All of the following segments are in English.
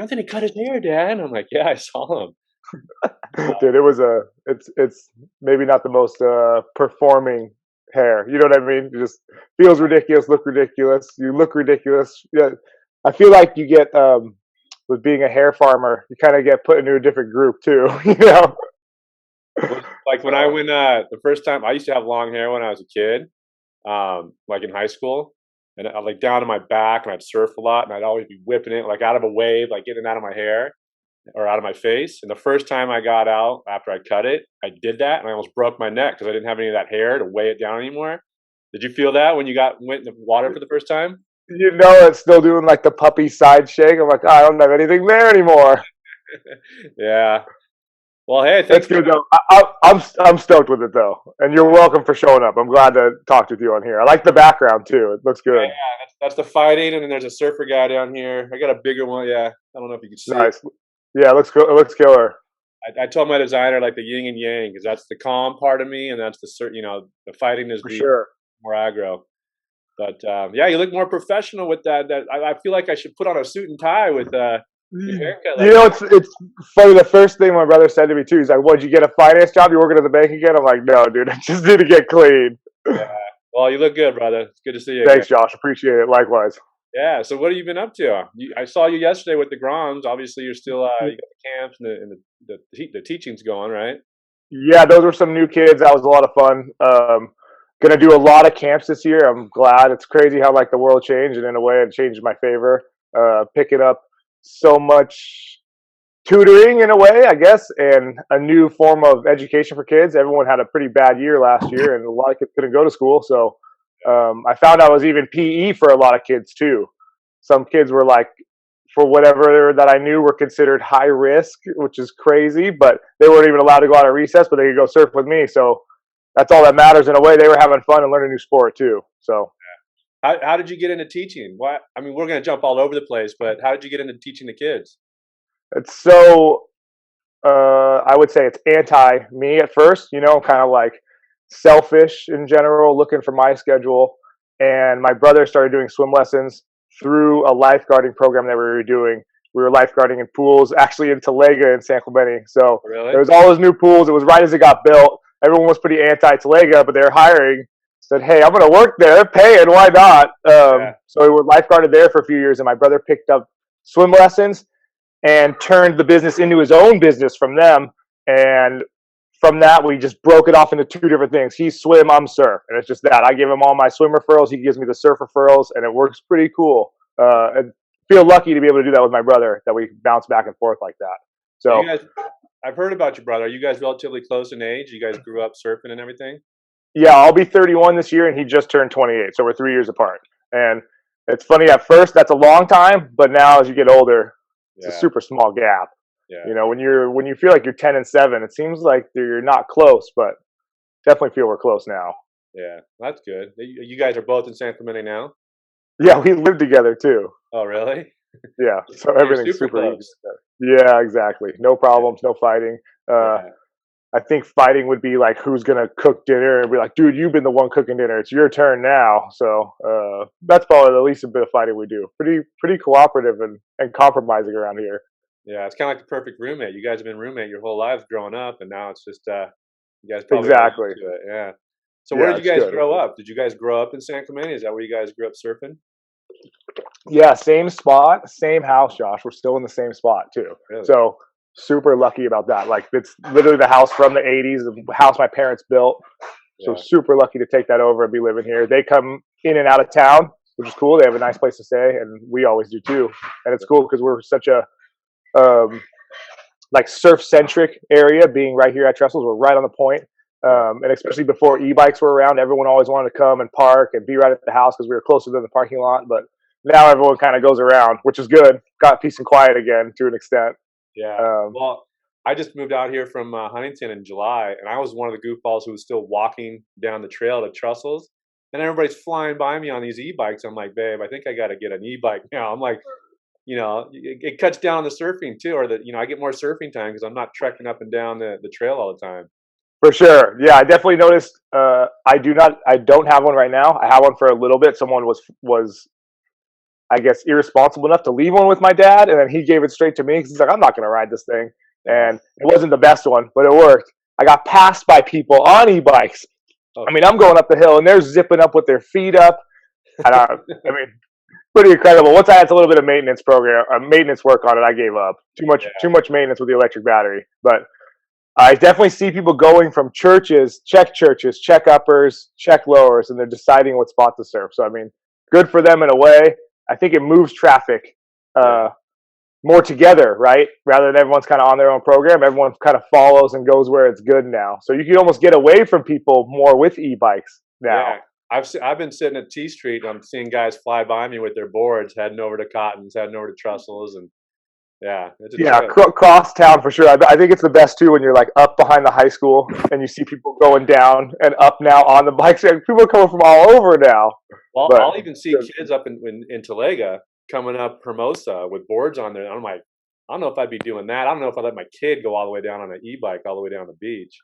Anthony cut his hair, Dad. And I'm like, yeah, I saw him. Dude, it's maybe not the most performing hair. You know what I mean? It just feels ridiculous, look ridiculous. You look ridiculous. Yeah, I feel like you get with being a hair farmer, you kind of get put into a different group too. You know? Like when I So went the first time, I used to have long hair when I was a kid, like in high school, and I like down to my back, and I'd surf a lot, and I'd always be whipping it like out of a wave, like getting it out of my hair or out of my face. And the first time I got out after I cut it, I did that, and I almost broke my neck because I didn't have any of that hair to weigh it down anymore. Did you feel that when you went in the water for the first time? you know it's still doing like the puppy side shake. I'm like, oh, I don't have anything there anymore. Yeah. Well, hey, It's thanks for good though. I'm stoked with it though, and you're welcome for showing up. I'm glad to talk with you on here. I like the background too. It looks yeah, good. yeah, that's the fighting, and then there's a surfer guy down here. I got a bigger one. Yeah, I don't know if you can see it. Nice. Yeah, it looks good. It looks killer I told my designer like the yin and yang because that's the calm part of me, and that's the the fighting is for the sure. more aggro. But yeah, you look more professional with that. That I feel like I should put on a suit and tie with your haircut You like know, that. it's funny. The first thing my brother said to me too, he's like, "What'd you get a finance job? You working at the bank again?" I'm like, "No, dude, I just need to get clean." Yeah. Well, you look good, brother. It's good to see you again. Thanks, Josh. Appreciate it. Likewise. Yeah. So what have you been up to? I saw you yesterday with the groms. Obviously, you're still you got the camps and the teachings going, right? Yeah, those were some new kids. That was a lot of fun. Gonna do a lot of camps this year. I'm glad. It's crazy how like the world changed, and in a way, it changed in my favor. Picking up so much tutoring in a way, I guess, and a new form of education for kids. Everyone had a pretty bad year last year, and a lot of kids couldn't go to school. So I found out it was even PE for a lot of kids too. Some kids were like, for whatever that I knew were considered high risk, which is crazy, but they weren't even allowed to go out of recess, but they could go surf with me. So that's all that matters in a way. They were having fun and learning a new sport too. So How did you get into teaching? What I mean, we're gonna jump all over the place, but how did you get into teaching the kids? it's so I would say it's anti me at first, you know, kind of like selfish in general, looking for my schedule. And my brother started doing swim lessons through a lifeguarding program that we were doing. We were lifeguarding in pools, actually in Talega in San Clemente. So Really? there was all those new pools. It was right as it got built. Everyone was pretty anti Talega, but they were hiring. Said, hey, I'm going to work there. They're paying. Why not? Yeah. So we were lifeguarded there for a few years, and my brother picked up swim lessons and turned the business into his own business from them. And from that, we just broke it off into two different things. He's swim, I'm surf, and it's just that. I give him all my swim referrals, he gives me the surf referrals, and it works pretty cool. And feel lucky to be able to do that with my brother, that we bounce back and forth like that. So you So guys, I've heard about your brother. Are you guys relatively close in age? You guys grew up surfing and everything? yeah, I'll be 31 this year, and he just turned 28, so we're 3 years apart. And it's funny at first, that's a long time, but now as you get older, it's a Yeah. super small gap. Yeah. You know, when you feel like you're 10 and 7, it seems like you're not close, but definitely feel we're close now. Yeah. That's good. You guys are both in San Clemente now? Yeah, we live together too. Oh, really? Yeah, so You're everything's super super easy. close. Yeah, exactly. No problems, no fighting. Uh, Yeah. I think fighting would be like who's gonna cook dinner and be like, dude, you've been the one cooking dinner. It's your turn now. So that's probably the least a bit of fighting we do. Pretty cooperative and compromising around here. Yeah. It's kind of like the perfect roommate. You guys have been roommate your whole lives growing up, and now it's just you guys probably are Exactly. used to it. Yeah. So where Yeah, did you it's guys good. grow up? Did you guys grow up in San Clemente? Is that where you guys grew up surfing? Yeah, same spot, same house, Josh. We're still in the same spot too. Really? So super lucky about that. Like it's literally the house from the '80s, the house my parents built. So Yeah. super lucky to take that over and be living here. They come in and out of town, which is cool. They have a nice place to stay, and we always do too. And it's cool because we're such a um, like surf centric area, being right here at Trestles. We're right on the point. Yeah. And especially before e-bikes were around, everyone always wanted to come and park and be right at the house because we were closer to the parking lot. But now everyone kind of goes around, which is good. Got peace and quiet again to an extent. Yeah. Well, I just moved out here from Huntington in July, and I was one of the goofballs who was still walking down the trail to Trussell's, and everybody's flying by me on these e-bikes. I'm like, babe, I think I got to get an e-bike now. I'm like, it cuts down on the surfing too, or I get more surfing time because I'm not trekking up and down the trail all the time. For sure. Yeah, I definitely noticed. I don't have one right now. I had one for a little bit. Someone was I guess, irresponsible enough to leave one with my dad, and then he gave it straight to me because he's like, I'm not going to ride this thing. And it wasn't the best one, but it worked. I got passed by people on e-bikes. Oh, I mean, I'm going up the hill, and they're zipping up with their feet up. And I mean, pretty incredible. Once I had a little bit of maintenance work on it, I gave up. Too much maintenance with the electric battery. But I definitely see people going from churches, check uppers, check lowers, and they're deciding what spot to surf. So, I mean, good for them in a way. I think it moves traffic more together, right? Rather than everyone's kind of on their own program, everyone kind of follows and goes where it's good now. So you can almost get away from people more with e-bikes now. yeah. I've been sitting at T Street and I'm seeing guys fly by me with their boards, heading over to Cottons, heading over to Trussell's, and cross town for sure. I think it's the best too when you're like up behind the high school and you see people going down and up now on the bikes. People are coming from all over now. Well, I'll even see kids up in Talega coming up Hermosa with boards on there. And I'm like, I don't know if I'd be doing that. I don't know if I'd let my kid go all the way down on an e-bike all the way down the beach.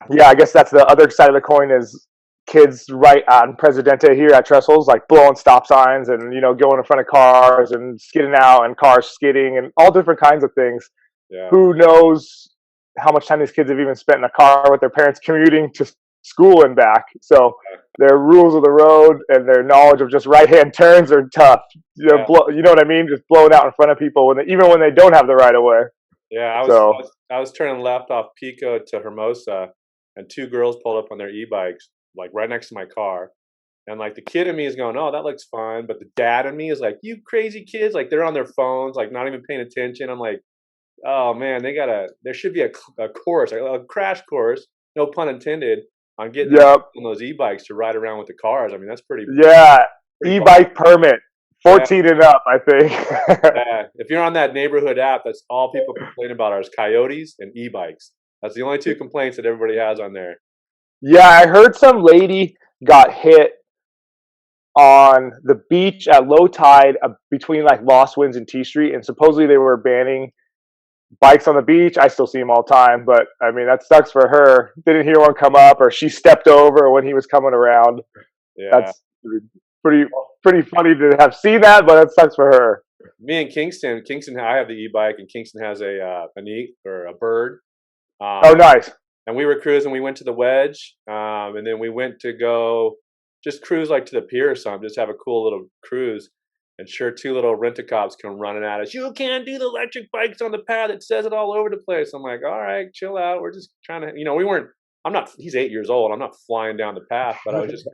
Yeah, I guess that's the other side of the coin is kids right on Presidente here at Trestles, like blowing stop signs and, going in front of cars and skidding out and cars skidding and all different kinds of things. Yeah. Who knows how much time these kids have even spent in a car with their parents commuting to school and back. So their rules of the road and their knowledge of just right-hand turns are tough. You know what I mean? Just blowing out in front of people even when they don't have the right of way. Yeah, I was turning left off Pico to Hermosa, and two girls pulled up on their e-bikes, like right next to my car. And like the kid in me is going, oh, that looks fun. But the dad in me is like, you crazy kids. Like they're on their phones, like not even paying attention. I'm like, oh man, there should be a course, a crash course, no pun intended, on getting on those e-bikes to ride around with the cars. I mean, that's pretty e-bike fun. Permit. 14 and up, I think. If you're on that neighborhood app, that's all people complain about are coyotes and e-bikes. That's the only two complaints that everybody has on there. Yeah, I heard some lady got hit on the beach at low tide between like Lost Winds and T Street, and supposedly they were banning bikes on the beach. I still see them all the time, but I mean that sucks for her. Didn't hear one come up, or she stepped over when he was coming around. Yeah, that's pretty funny to have seen that, but it sucks for her. Me and Kingston, I have the e-bike, and Kingston has a bird. Oh, nice. And we were cruising. We went to the Wedge, and then we went to go just cruise like to the pier or something, just have a cool little cruise. And sure, two little rent-a-cops come running at us. You can't do the electric bikes on the pad. It says it all over the place. I'm like, all right, chill out. We're just trying to, he's 8 years old. I'm not flying down the path, but I was just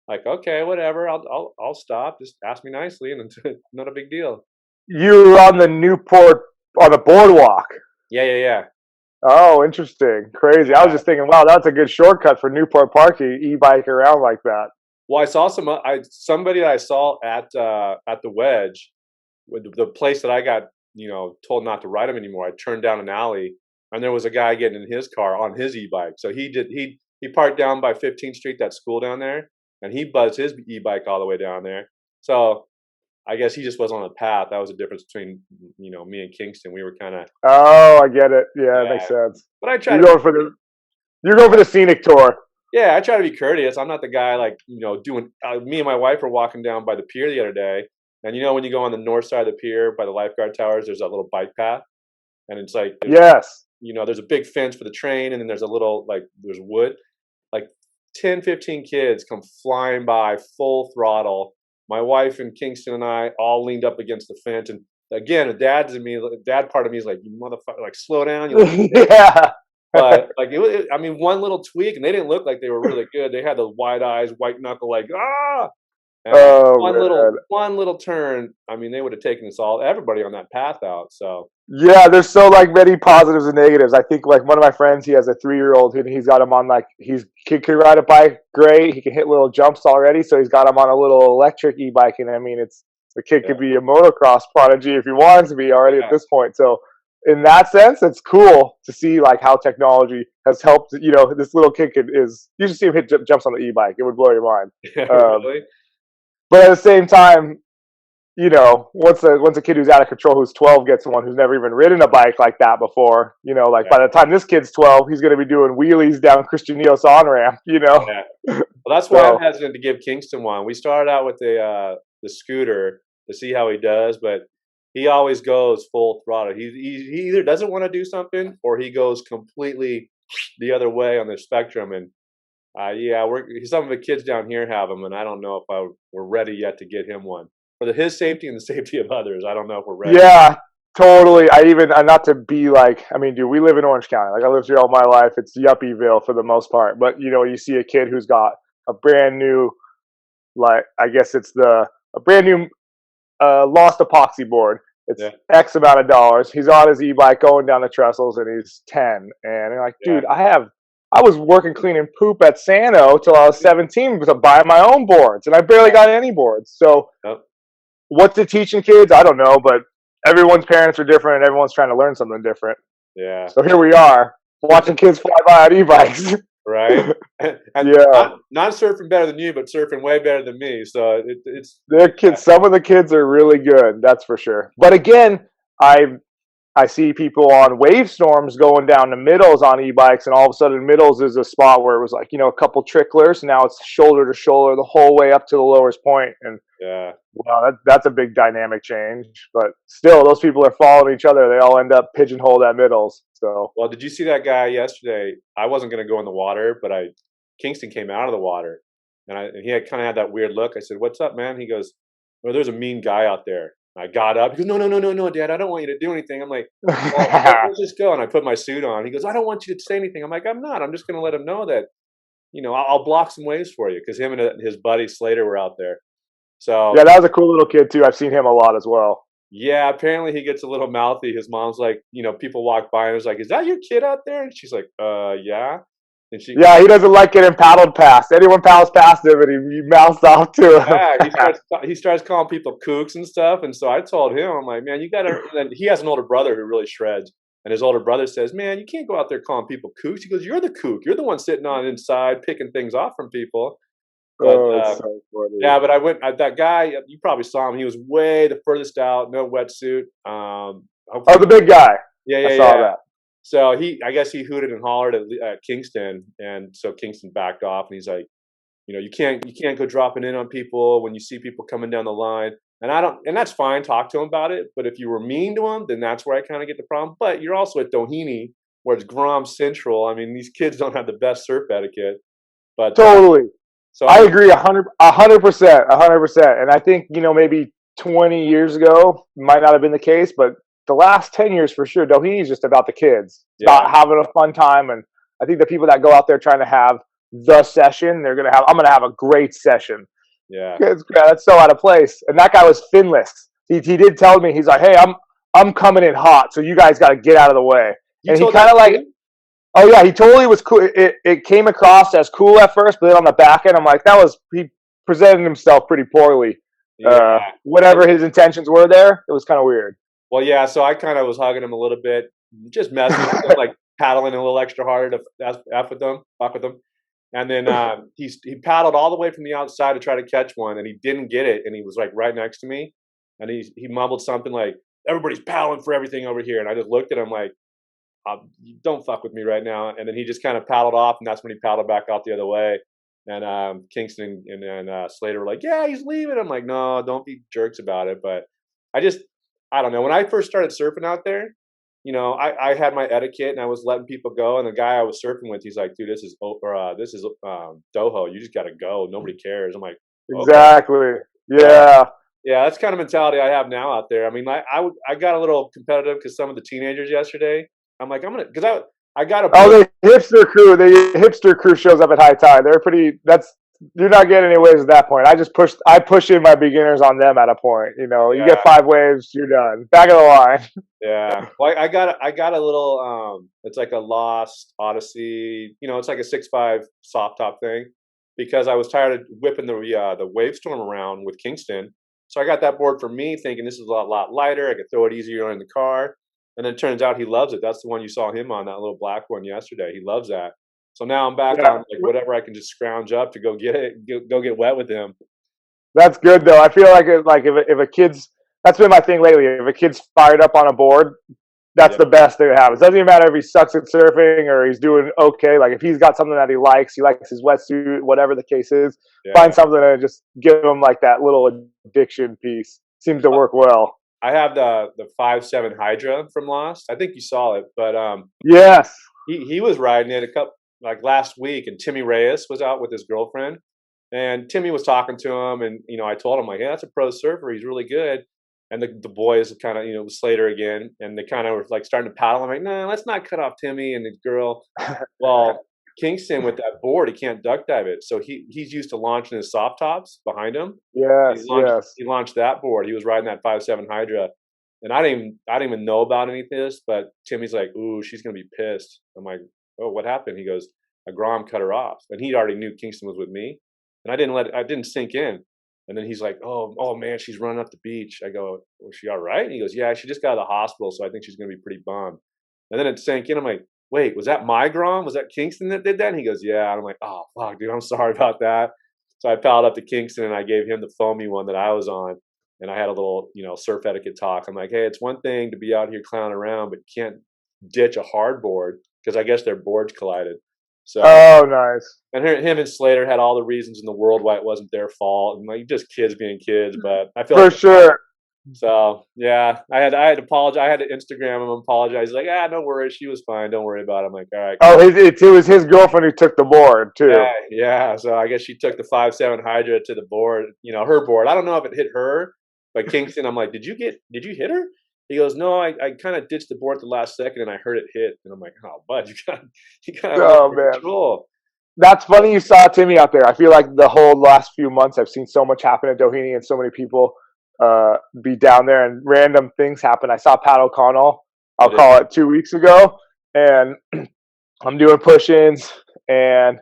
like, okay, whatever. I'll stop. Just ask me nicely, and it's not a big deal. You were on the Newport on the boardwalk. Yeah. Oh, interesting. Crazy. Yeah. I was just thinking, wow, that's a good shortcut for Newport Park to e-bike around like that. Well, I saw somebody that I saw at the Wedge, with the place that I got, told not to ride him anymore. I turned down an alley, and there was a guy getting in his car on his e-bike. So he parked down by 15th Street, that school down there, and he buzzed his e-bike all the way down there. So I guess he just wasn't on the path. That was the difference between, me and Kingston. We were kind of. Oh, I get it. Yeah, that makes sense. But I try you're going for the scenic tour. Yeah, I try to be courteous. I'm not the guy doing. Me and my wife were walking down by the pier the other day, and when you go on the north side of the pier by the lifeguard towers, there's that little bike path, and it's like there's a big fence for the train, and then there's a little there's wood. 10, 15 kids come flying by full throttle. My wife and Kingston and I all leaned up against the fence, and again, the dad part of me is like, you motherfucker, slow down. Yeah. But one little tweak, and they didn't look like they were really good. They had the wide eyes, white knuckle, one little turn. They would have taken everybody on that path out. So yeah, there's so many positives and negatives. I think one of my friends, he has a 3-year-old, and he's got him on he can ride a bike great. He can hit little jumps already, so he's got him on a little electric e-bike, and the kid could be a motocross prodigy if he wants to be already at this point. So in that sense, it's cool to see how technology has helped. This little kid you should see him hit jumps on the e-bike. It would blow your mind. Really? But at the same time, once a kid who's out of control, who's 12, gets one who's never even ridden a bike like that before, by the time this kid's 12, he's going to be doing wheelies down Christian Neos on-ramp, Yeah. Well, that's why I'm hesitant to give Kingston one. We started out with the scooter, to see how he does, but he always goes full throttle. He either doesn't want to do something or he goes completely the other way on the spectrum. And yeah, some of the kids down here have them, and I don't know if we're ready yet to get him one for his safety and the safety of others. I don't know if we're ready. Yeah, totally. Not to be like, I mean, dude, we live in Orange County. Like, I lived here all my life. It's Yuppieville for the most part. But, you see a kid who's got a brand new, like, I guess it's a brand new lost epoxy board. It's Yeah, X amount of dollars. He's on his e-bike going down the trestles, and he's 10. And you're like, yeah, dude, I was working cleaning poop at Sano till I was 17 to buy my own boards, and I barely got any boards. So yep, what's it teaching kids? I don't know, but everyone's parents are different, and everyone's trying to learn something different. yeah. So here we are, watching kids fly by on e-bikes. Right? And Yeah, not surfing better than you, but surfing way better than me. So it's their yeah, kids. Some of the kids are really good, that's for sure. But again, I I see people on wave storms going down to middles on e-bikes, and all of a sudden middles is a spot where it was like, a couple tricklers. Now it's shoulder to shoulder the whole way up to the lowest point, and yeah. wow, that's a big dynamic change. But still, those people are following each other. They all end up pigeonholed at middles. So Well, did you see that guy yesterday? I wasn't going to go in the water, but Kingston came out of the water, and he had kind of had that weird look. I said, "What's up, man?" He goes, "Well, there's a mean guy out there." I got up. He goes, "No, no, no, no, no, Dad. I don't want you to do anything." I'm like, "Well, let's just go." And I put my suit on. He goes, "I don't want you to say anything." I'm like, "I'm not. I'm just going to let him know that, I'll block some waves for you," because him and his buddy Slater were out there. So yeah, that was a cool little kid too. I've seen him a lot as well. yeah, apparently he gets a little mouthy. His mom's like, people walk by and is like, "Is that your kid out there?" And she's like, yeah." And she Yeah, he doesn't like getting paddled past. Anyone paddles past him, and he mouths off to him. Yeah, he starts calling people kooks and stuff. And so I told him, I'm like, "Man, you gotta." And he has an older brother who really shreds, and his older brother says, "Man, you can't go out there calling people kooks." He goes, "You're the kook. You're the one sitting on inside picking things off from people." But Oh, it's so funny. yeah, but I went. That guy, you probably saw him. He was way the furthest out, no wetsuit. Oh, Hopefully, the big guy. yeah, I yeah, saw yeah. that. So I guess he hooted and hollered at Kingston, and so Kingston backed off, and he's like, you can't go dropping in on people when you see people coming down the line. And I don't, and that's fine. Talk to him about it. But if you were mean to him, then that's where I kind of get the problem. But you're also at Doheny, where it's Grom Central. I mean, these kids don't have the best surf etiquette. But Totally. so I I, agree 100%, 100%. And I think, maybe 20 years ago might not have been the case, but the last 10 years for sure, Doheny is just about the kids. It's yeah, about having a fun time. And I think the people that go out there trying to have the session, I'm going to have a great session. yeah. That's so out of place. And that guy was finless. He did tell me, he's like, "Hey, I'm coming in hot, so you guys got to get out of the way." You And he told kind that of like, too? oh yeah, he totally was cool. It came across as cool at first, but then on the back end, I'm like, he presented himself pretty poorly. Yeah. Whatever his intentions were there, it was kind of weird. Well, yeah. So I kind of was hugging him a little bit, just messing with him, like paddling a little extra harder to f with them, fuck with them. And then he paddled all the way from the outside to try to catch one, and he didn't get it. And he was like right next to me, and he mumbled something like, "Everybody's paddling for everything over here." And I just looked at him like, "You don't fuck with me right now." And then he just kind of paddled off, and that's when he paddled back out the other way. And Kingston and Slater were like, "Yeah, he's leaving." I'm like, "No, don't be jerks about it." But I just, I don't know. When I first started surfing out there, I had my etiquette and I was letting people go. And the guy I was surfing with, he's like, "Dude, this is Doho. You just got to go. Nobody cares." I'm like, "Okay." Exactly. So Yeah. yeah, that's kind of mentality I have now out there. I mean, I got a little competitive because some of the teenagers yesterday, I'm like, because I got a Oh, board. the hipster crew shows up at high tide. They're pretty. You're not getting any waves at that point. I push in my beginners on them at a point. You Yeah, get 5 waves, you're done. Back of the line. yeah. Well, I got a little it's like a Lost Odyssey. It's like a 6'5" soft top thing because I was tired of whipping the wave storm around with Kingston. So I got that board for me, thinking this is a lot lighter. I could throw it easier in the car. And then it turns out he loves it. That's the one you saw him on, that little black one yesterday. He loves that. So now I'm back on Yeah. like whatever I can just scrounge up to go get it, go get wet with him. That's good though. I feel like if a kid's that's been my thing lately. If a kid's fired up on a board, that's Yeah, the best thing to have. It doesn't even matter if he sucks at surfing or he's doing okay. Like if he's got something that he likes his wetsuit, whatever the case is, yeah, find something to just give him like that little addiction piece. seems to work well. I have the 5.7 Hydra from Lost. I think you saw it, but Yes. he was riding it a couple like last week, and Timmy Reyes was out with his girlfriend, and Timmy was talking to him, and I told him like, yeah, that's a pro surfer. He's really good. And the boys kind of Slater again, and they kind of were like starting to paddle. I'm like, no, let's not cut off Timmy and the girl. Well, Kingston with that board, he can't duck dive it, so he's used to launching his soft tops behind him. Yes, yes. He launched that board. He was riding that 5.7 Hydra, and I didn't even know about any of this. But Timmy's like, "Ooh, she's gonna be pissed." I'm like, "Oh, what happened?" He goes, "A grom cut her off," and he already knew Kingston was with me, and I didn't sink in. And then he's like, "Oh man, she's running up the beach." I go, "Was she all right?" And he goes, "Yeah, she just got out of the hospital, so I think she's gonna be pretty bummed." And then it sank in. I'm like, "Wait, was that my grom? Was that Kingston that did that?" And he goes, "Yeah." And I'm like, "Oh fuck, dude, I'm sorry about that." So I paddled up to Kingston and I gave him the foamy one that I was on, and I had a little, surf etiquette talk. I'm like, "Hey, it's one thing to be out here clowning around, but you can't ditch a hard board because I guess their boards collided." So, Oh, nice. and him and Slater had all the reasons in the world why it wasn't their fault, and like just kids being kids. But I feel For like sure. so yeah, I had to apologize. I had to Instagram him and apologize. He's like, no worries, she was fine. Don't worry about it. I'm like, all right, Oh, cool. it was his girlfriend who took the board too. Yeah, yeah. So I guess she took the 5.7 Hydra to the board, her board. I don't know if it hit her, but Kingston, I'm like, did you hit her? He goes, no, I kind of ditched the board at the last second and I heard it hit. And I'm like, oh, bud, you got to Oh under man, control. that's funny. You saw Timmy out there. I feel like the whole last few months, I've seen so much happen at Doheny, and so many people be down there, and random things happen. I saw Pat O'Connell. I I'll did. call it 2 weeks ago, and I'm doing push-ins, and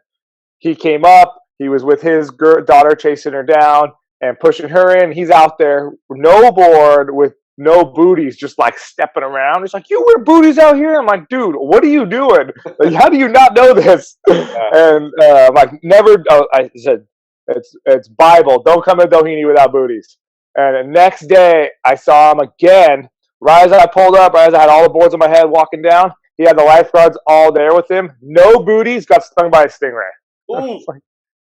he came up. He was with his daughter chasing her down and pushing her in. He's out there, no board, with no booties, just like stepping around. He's like, "You wear booties out here?" I'm like, "Dude, what are you doing? Like, how do you not know this?" Yeah. And I'm like, "Never." I said, "It's Bible. Don't come to Doheny without booties." And the next day, I saw him again. Right as I pulled up, right as I had all the boards on my head walking down, he had the lifeguards all there with him. No booties, got stung by a stingray. Ooh, It's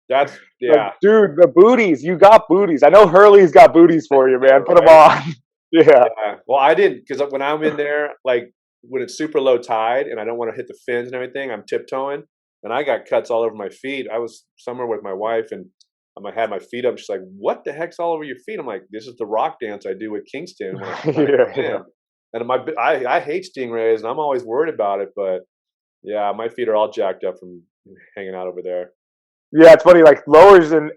that's like, yeah, dude, the booties. You got booties. I know Hurley's got booties for you, man. Put them right. on. Yeah. Yeah. Well, I didn't because when I'm in there, like when it's super low tide and I don't want to hit the fins and everything, I'm tiptoeing, and I got cuts all over my feet. I was somewhere with my wife and I had my feet up. She's like, "What the heck's all over your feet?" I'm like, "This is the rock dance I do with Kingston when I'm trying to Yeah. come Yeah. in." And I hate stingrays and I'm always worried about it, but yeah, my feet are all jacked up from hanging out over there. Yeah, it's funny. Like lowers and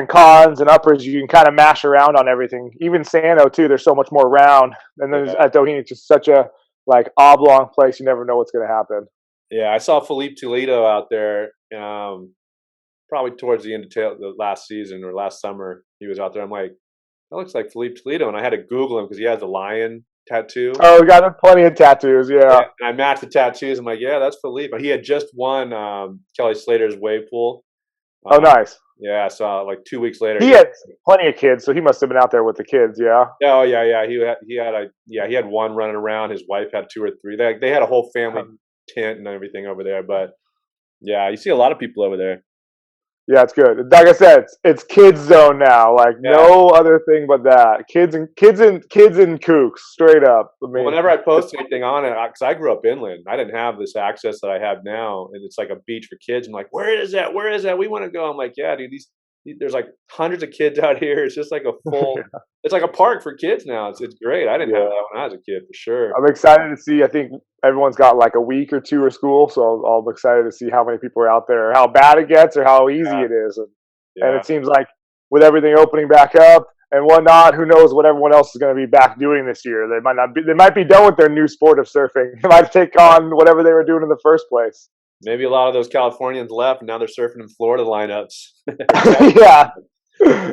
cons and uppers, you can kind of mash around on everything. Even Sano too. There's so much more round, and then Yeah. at Doheny, it's just such a like oblong place. You never know what's going to happen. Yeah, I saw Felipe Toledo out there, probably towards the end of the last season or last summer. He was out there. I'm like, that looks like Felipe Toledo, and I had to Google him because he has a lion tattoo. Oh, we got plenty of tattoos. Yeah, Yeah. and I matched the tattoos. I'm like, yeah, that's Felipe. He had just won Kelly Slater's wave pool. Oh, Uh, nice. yeah, so like 2 weeks later, He he. had plenty of kids, so he must have been out there with the kids. Yeah. Oh yeah, yeah. He had one running around. His wife had two or three. They had a whole family tent and everything over there. But yeah, you see a lot of people over there. Yeah, it's good. Like I said, it's kids zone now. Like Yeah. no other thing but that. Kids and kooks, straight up. I Well, mean, whenever I post anything on it, because I grew up inland, I didn't have this access that I have now, and it's like a beach for kids. I'm like, where is that? Where is that? We want to go. I'm like, yeah, dude. There's like hundreds of kids out here. It's just like a full. It's like a park for kids now. It's great. I didn't have yeah. that when I was a kid for sure. I'm excited to see. I think everyone's got like a week or two of school, so I'm excited to see how many people are out there, how bad it gets, or how easy Yeah, it is. And yeah. it seems like with everything opening back up and whatnot, who knows what everyone else is going to be back doing this year? They might not be. They might be done with their new sport of surfing. They might take on whatever they were doing in the first place. Maybe a lot of those Californians left, and now they're surfing in Florida lineups. Yeah.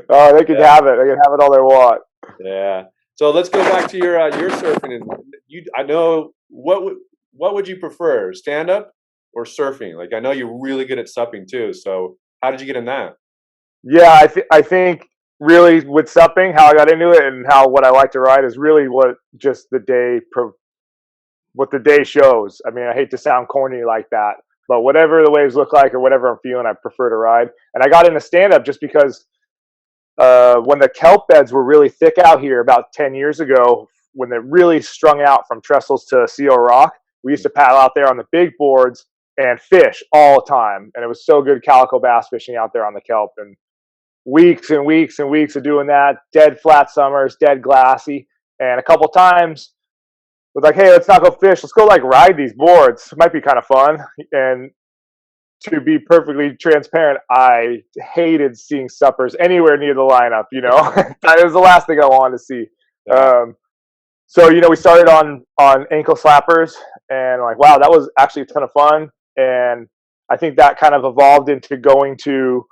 Oh, they can Yeah, have it. They can have it all they want. yeah. So let's go back to your surfing. And I know what would you prefer, stand up or surfing? Like I know you're really good at supping too. So how did you get in that? Yeah, I think really with supping, how I got into it and how what I like to ride is really what just what the day shows. I mean, I hate to sound corny like that, but whatever the waves look like or whatever I'm feeling, I prefer to ride. And I got into stand up just because when the kelp beds were really thick out here about 10 years ago, when they really strung out from trestles to Seal Rock, we used to paddle out there on the big boards and fish all the time. And it was so good calico bass fishing out there on the kelp. And weeks and weeks and weeks of doing that, dead flat summers, dead glassy. And a couple times, was like, hey, let's not go fish. Let's go like ride these boards. It might be kind of fun. And to be perfectly transparent, I hated seeing suppers anywhere near the lineup. You know, that was the last thing I wanted to see. Yeah. So we started on ankle slappers, and like, wow, that was actually a ton of fun. And I think that kind of evolved into going to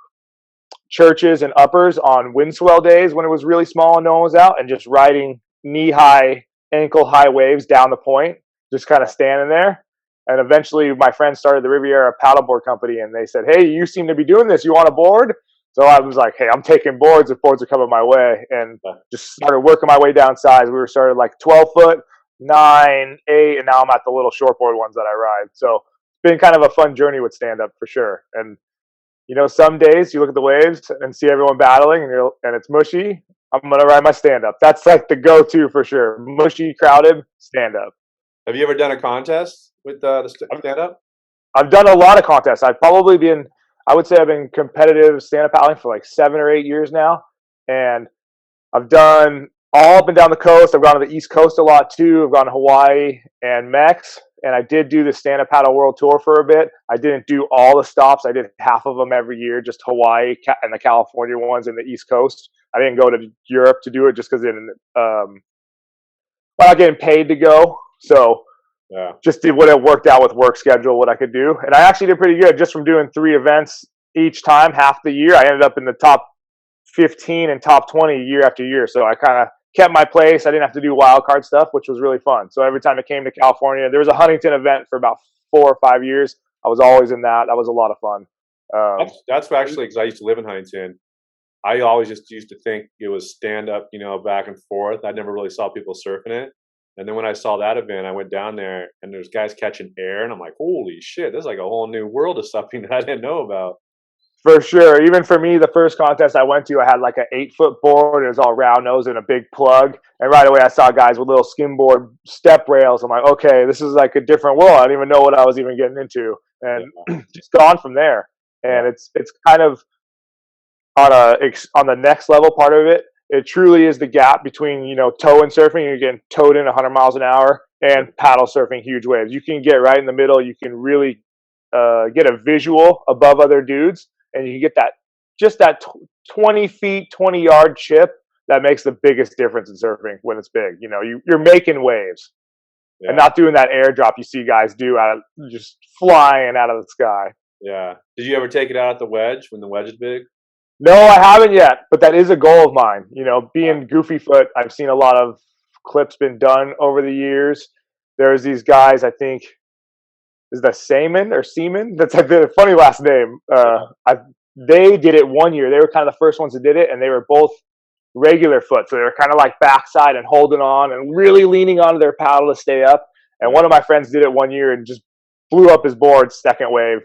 churches and uppers on wind swell days when it was really small and no one was out, and just riding knee high, ankle high waves down the point, just kind of standing there. And eventually my friends started the Riviera paddleboard company, and they said, hey, you seem to be doing this. You want a board? So I was like, hey, I'm taking boards if boards are coming my way. And just started working my way down size. We were started like 12 foot, 9, 8, and now I'm at the little shortboard ones that I ride. So it's been kind of a fun journey with stand-up for sure. And, some days you look at the waves and see everyone battling and it's mushy. I'm going to ride my stand-up. That's like the go-to for sure. Mushy, crowded, stand-up. Have you ever done a contest with the stand-up? I've done a lot of contests. I would say I've been competitive stand-up paddling for like 7 or 8 years now. And I've done all up and down the coast. I've gone to the East Coast a lot too. I've gone to Hawaii and Mex. And I did do the stand-up paddle world tour for a bit. I didn't do all the stops. I did half of them every year, just Hawaii and the California ones and the East Coast. I didn't go to Europe to do it just because I'm not getting paid to go. So yeah, just did what it worked out with work schedule, what I could do. And I actually did pretty good just from doing 3 events each time, half the year. I ended up in the top 15 and top 20 year after year. So I kind of kept my place. I didn't have to do wild card stuff, which was really fun. So every time I came to California, there was a Huntington event for about 4 or 5 years. I was always in that. That was a lot of fun. That's actually because I used to live in Huntington. I always just used to think it was stand up, back and forth. I never really saw people surfing it. And then when I saw that event, I went down there and there's guys catching air, and I'm like, holy shit, this is like a whole new world of something that I didn't know about. For sure. Even for me, the first contest I went to, I had like an 8-foot board. It was all round nose and a big plug. And right away I saw guys with little skimboard step rails. I'm like, okay, this is like a different world. I didn't even know what I was even getting into. And just gone from there. And it's kind of on the next level part of it. It truly is the gap between, tow and surfing. You're getting towed in 100 miles an hour and paddle surfing huge waves. You can get right in the middle. You can really get a visual above other dudes, and you can get that 20 feet, 20-yard chip that makes the biggest difference in surfing when it's big. You're making waves and not doing that airdrop you see guys do just flying out of the sky. Yeah. Did you ever take it out at the wedge when the wedge is big? No, I haven't yet, but that is a goal of mine. Being goofy foot, I've seen a lot of clips been done over the years. There's these guys, I think, is that Seaman or Seaman? That's a funny last name. They did it one year. They were kind of the first ones that did it, and they were both regular foot. So they were kind of like backside and holding on and really leaning onto their paddle to stay up. And one of my friends did it one year and just blew up his board second wave.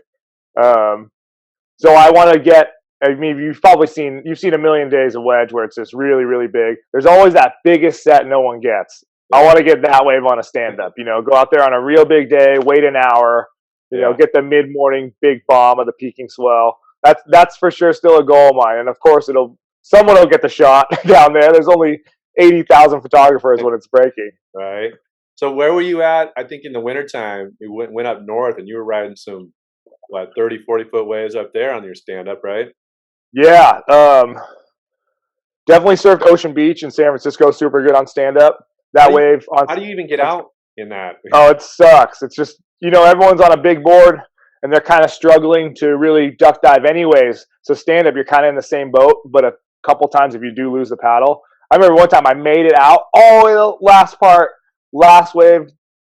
So I want to get, you've seen a million days of wedge where it's just really, really big. There's always that biggest set no one gets. I want to get that wave on a stand-up, go out there on a real big day, wait an hour, get the mid-morning big bomb of the peaking swell. That's for sure still a goal of mine. And of course someone will get the shot down there. There's only 80,000 photographers when it's breaking. Right. So where were you at? I think in the wintertime, you went up north and you were riding some 30, 40 foot waves up there on your stand-up, right? Yeah. Definitely surfed Ocean Beach in San Francisco. Super good on stand-up. Wave. How do you even get out in that? Oh, it sucks. It's just, everyone's on a big board and they're kind of struggling to really duck dive anyways. So stand-up, you're kind of in the same boat, but a couple times if you do lose the paddle. I remember one time I made it out all the way to the last wave,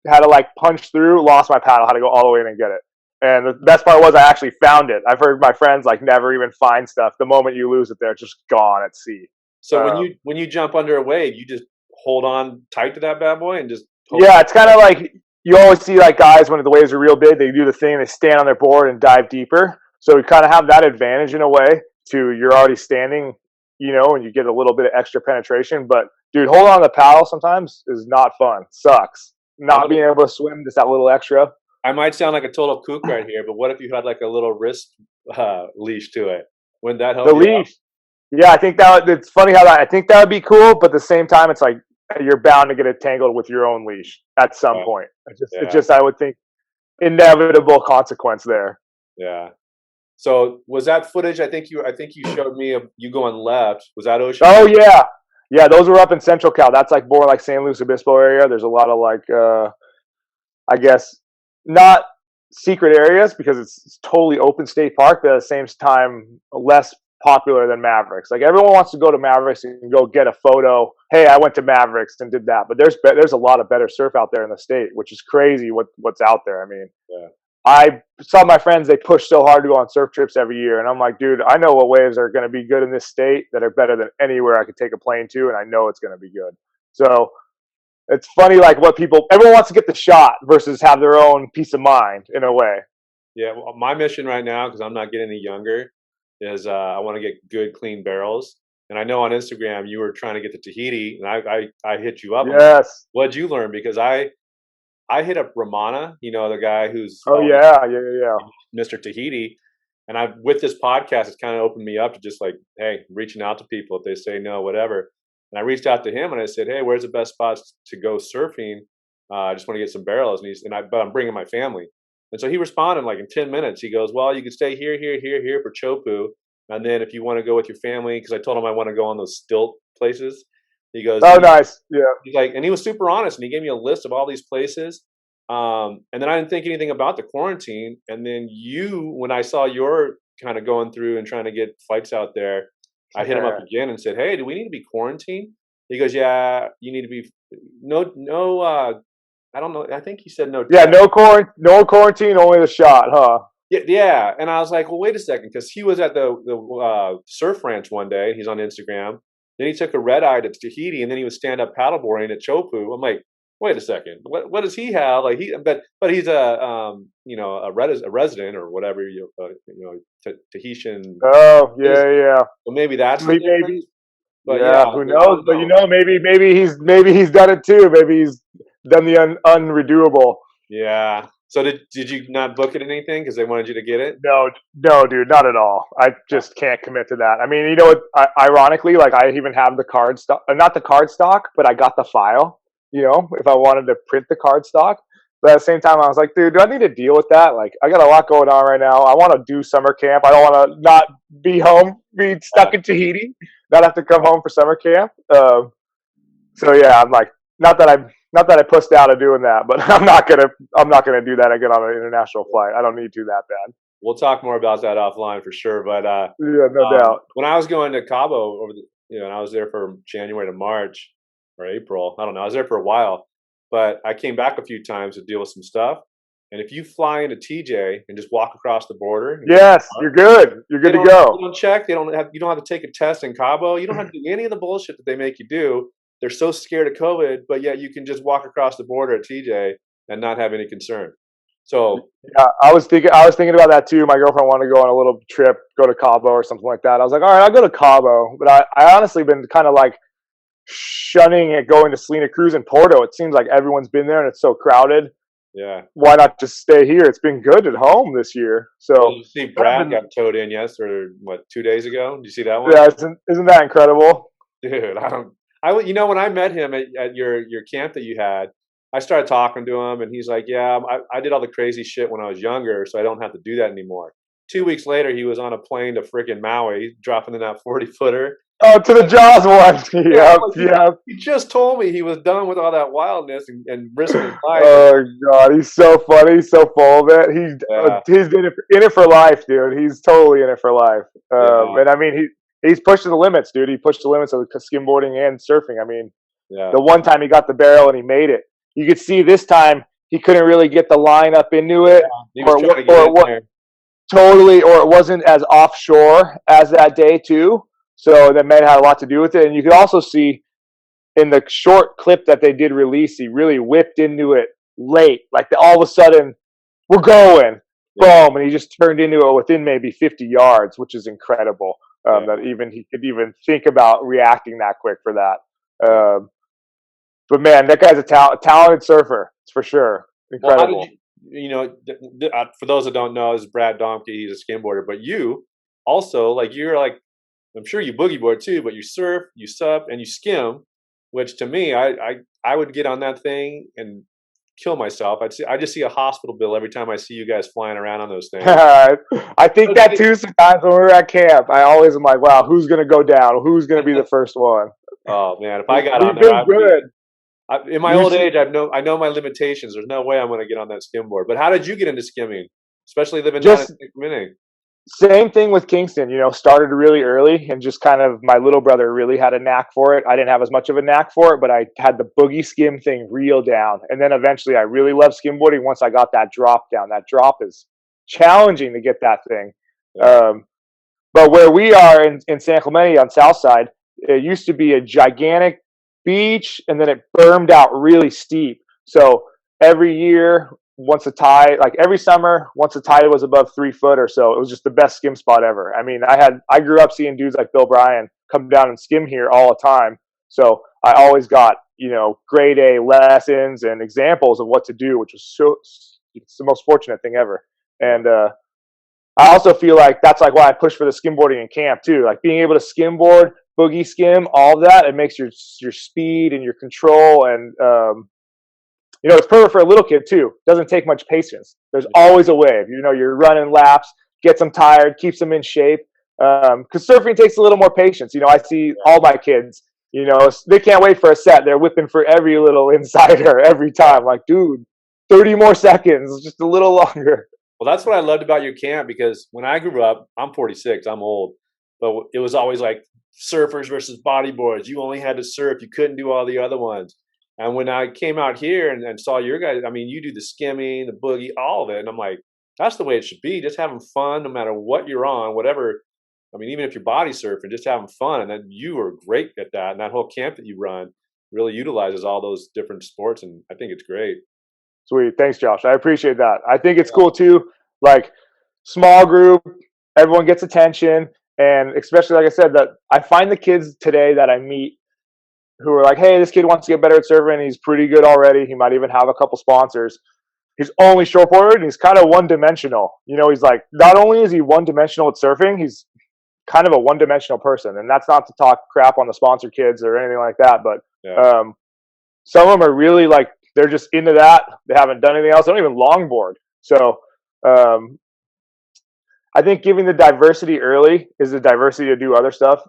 had to punch through, lost my paddle, had to go all the way in and get it. And the best part was I actually found it. I've heard my friends never even find stuff. The moment you lose it there, it's just gone at sea. So when you jump under a wave, you just hold on tight to that bad boy and just it's kind of like you always see guys when the waves are real big, they do the thing, they stand on their board and dive deeper. So we kind of have that advantage in a way to you're already standing and you get a little bit of extra penetration. But dude, hold on to the paddle sometimes is not fun. Sucks. I'm Not gonna, being able to swim, just that little extra. I might sound like a total kook right here, but what if you had like a little wrist leash to it? Wouldn't that help The you out? leash. Yeah, I think it's funny how I think that would be cool, but at the same time, it's like you're bound to get it tangled with your own leash at some Yeah, point. It's yeah, just I would think inevitable consequence there. yeah. So was that footage? I think you showed me of you going left. Was that Ocean Oh Beach? yeah, yeah. Those were up in Central Cal. That's like more like San Luis Obispo area. There's a lot of like I guess not secret areas because it's totally open state park, but at the same time less popular than Mavericks. Like everyone wants to go to Mavericks and go get a photo. Hey, I went to Mavericks and did that. But there's a lot of better surf out there in the state, which is crazy what's out there. I mean, Yeah, I saw my friends, they push so hard to go on surf trips every year. And I'm like, dude, I know what waves are going to be good in this state that are better than anywhere I could take a plane to. And I know it's going to be good. So it's funny, like everyone wants to get the shot versus have their own peace of mind in a way. yeah. Well, my mission right now, because I'm not getting any younger, is I want to get good, clean barrels. And I know on Instagram you were trying to get to Tahiti, and I hit you up. I'm like, Yes. what'd you learn? Because I hit up Ramana, the guy who's Oh, always yeah. Yeah. Yeah. Yeah. Mr. Tahiti, and I with this podcast, it's kind of opened me up to just like, hey, reaching out to people if they say no, whatever. And I reached out to him and I said, hey, where's the best spots to go surfing? I just want to get some barrels, but I'm bringing my family. And so he responded like in 10 minutes. He goes, well, you can stay here, here, here, here for Chopu, and then if you want to go with your family, because I told him I want to go on those stilt places. He goes, Oh, then nice. Yeah. he's like, and he was super honest, and he gave me a list of all these places. And then I didn't think anything about the quarantine. And then when I saw your kind of going through and trying to get flights out there, I hit him up again and said, "Hey, do we need to be quarantined?" He goes, "Yeah, you need to be no. I don't know. I think he said no Yeah. test." No quarantine, only the shot, huh? Yeah, yeah. And I was like, "Well, wait a second," because he was at the surf ranch one day. He's on Instagram. Then he took a red eye to Tahiti, and then he was stand up paddleboarding at Chopu. I'm like, wait a second, what does he have? Like but he's a resident or whatever Tahitian. Oh, Is. yeah. Yeah. So maybe that's So the he difference. maybe, But yeah, yeah, who I knows? don't But know. maybe he's done it too. Maybe he's done the unredoable. Yeah. So did you not book it anything because they wanted you to get it? No, no, dude, not at all. I just can't commit to that. I mean, you know what? Ironically, like I even have the card stock, not the card stock, but I got the file. If I wanted to print the card stock, but at the same time, I was like, dude, do I need to deal with that? Like, I got a lot going on right now. I want to do summer camp. I don't want to not be home, be Yeah. stuck in Tahiti, not have to come home for summer camp. So yeah, I'm like, not that I pussed out of doing that, but I'm not gonna do that again on an international flight. I don't need to that bad. We'll talk more about that offline for sure. But Yeah, no doubt. when I was going to Cabo and I was there from January to March or April. I don't know. I was there for a while, but I came back a few times to deal with some stuff. And if you fly into TJ and just walk across the border, and go to Yes, the park, you're good. You're good to they go. don't check. You don't have to take a test in Cabo. You don't have to do any of the bullshit that they make you do. They're so scared of COVID, but yet you can just walk across the border at TJ and not have any concern. So Yeah, I was thinking about that too. My girlfriend wanted to go on a little trip, go to Cabo or something like that. I was like, all right, I'll go to Cabo, but I honestly been kind of like shunning at going to Selena Cruz and Porto. It seems like everyone's been there and it's so crowded. yeah. Why not just stay here? It's been good at home this year. Well, So you see, I've Brad been, got towed in or what, 2 days ago? Did you see that one? yeah, isn't that incredible? Dude, I don't. When I met him at your camp that you had, I started talking to him, and he's like, "Yeah, I did all the crazy shit when I was younger, so I don't have to do that anymore." 2 weeks later, he was on a plane to freaking Maui, dropping in that 40-footer. Oh, to the Jaws one. Yeah, I'm Yep, like, yep. he just told me he was done with all that wildness and risking his life. Oh God, he's so funny. He's so full of it. Yeah, He's in it for life, dude. He's totally in it for life. yeah, And I mean, he's pushing the limits, dude. He pushed the limits of skimboarding and surfing. I mean, yeah, the one time he got the barrel and he made it, you could see this time he couldn't really get the line up into yeah. it, He was or trying to get or in what there. totally, or it wasn't as offshore as that day too. So that may have had a lot to do with it. And you could also see in the short clip that they did release, he really whipped into it late. Like all of a sudden, we're going, Yeah, boom, and he just turned into it within maybe 50 yards, which is incredible. Yeah. that even he could even think about reacting that quick for that. But man, that guy's a talented surfer. It's for sure. Well, how did Incredible. for those that don't know, this is Brad Donkey. He's a skimboarder, but you also like you're like I'm sure you boogie board too, but you surf, you sup, and you skim. Which to me, I would get on that thing and kill myself. I just see a hospital bill every time I see you guys flying around on those things. I think that too sometimes when we're at camp. I always am like, wow, who's gonna go down? Who's gonna be the first one? Oh man, if I got on We've there, been I would be. good. In my You old see, age, I know my limitations. There's no way I'm going to get on that skimboard. But how did you get into skimming, especially living down in just San Clemente? same thing with Kingston, started really early and just kind of my little brother really had a knack for it. I didn't have as much of a knack for it, but I had the boogie skim thing real down. And then eventually I really loved skimboarding once I got that drop down. That drop is challenging to get that thing. Yeah, Um, but where we are in San Clemente on South Side, it used to be a gigantic beach and then it bermed out really steep. So every year, once the tide, like every summer, once the tide was above 3 foot or so, it was just the best skim spot ever. I mean, I grew up seeing dudes like Bill Bryan come down and skim here all the time. So I always got, grade A lessons and examples of what to do, which was it's the most fortunate thing ever. yeah, And I also feel like that's like why I push for the skimboarding in camp too. Like being able to skimboard, boogie skim, all of that, it makes your speed and your control and it's perfect for a little kid too. Doesn't take much patience. There's yeah, always a wave. You're running laps, gets them tired, keeps them in shape. Because surfing takes a little more patience. I see all my kids. They can't wait for a set. They're whipping for every little insider every yeah. time. Like, dude, 30 more seconds, just a little longer. Well, that's what I loved about your camp because when I grew up, I'm 46, I'm old, but it was always like surfers versus bodyboards. You only had to surf, you couldn't do all the other ones. And when I came out here and saw your guys, I mean, you do the skimming, the boogie, all of it. And I'm like, that's the way it should be. Just having fun no matter what you're on, whatever. I mean, even if you're body surfing, just having fun. And then you are great at that. And that whole camp that you run really utilizes all those different sports. And I think it's great. Sweet. Thanks, Josh. I appreciate that. I think it's cool too. Like small group, everyone gets attention. And especially, like I said, that I find the kids today that I meet who are like, hey, this kid wants to get better at surfing. He's pretty good already. He might even have a couple sponsors. He's only shortboard and he's kind of one dimensional. He's like, not only is he one dimensional at surfing, he's kind of a one dimensional person. And that's not to talk crap on the sponsor kids or anything like that. But Yeah. some of them are really like, they're just into that. They haven't done anything else. They don't even longboard. So um, I think giving the diversity early is the diversity to do other stuff.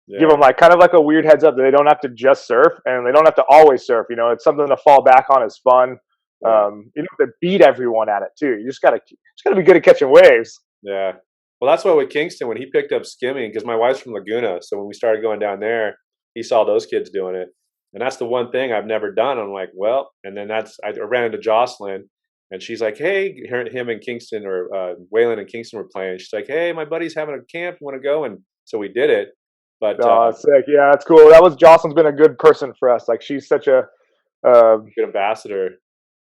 Give Yeah. them like kind of like a weird heads up that they don't have to just surf and they don't have to always surf. It's something to fall back on as fun. Yeah. You don't have to beat everyone at it too. You just gotta be good at catching waves. Yeah. Well, that's why with Kingston, when he picked up skimming, because my wife's from Laguna, so when we started going down there, he saw those kids doing it, and that's the one thing I've never done. I'm like, well, and then I ran into Jocelyn, and she's like, hey, him and Kingston or Waylon and Kingston were playing. She's like, hey, my buddy's having a camp. You want to go? And so we did it. But Oh, sick. Yeah, that's cool. Jocelyn's been a good person for us. Like she's such a good ambassador.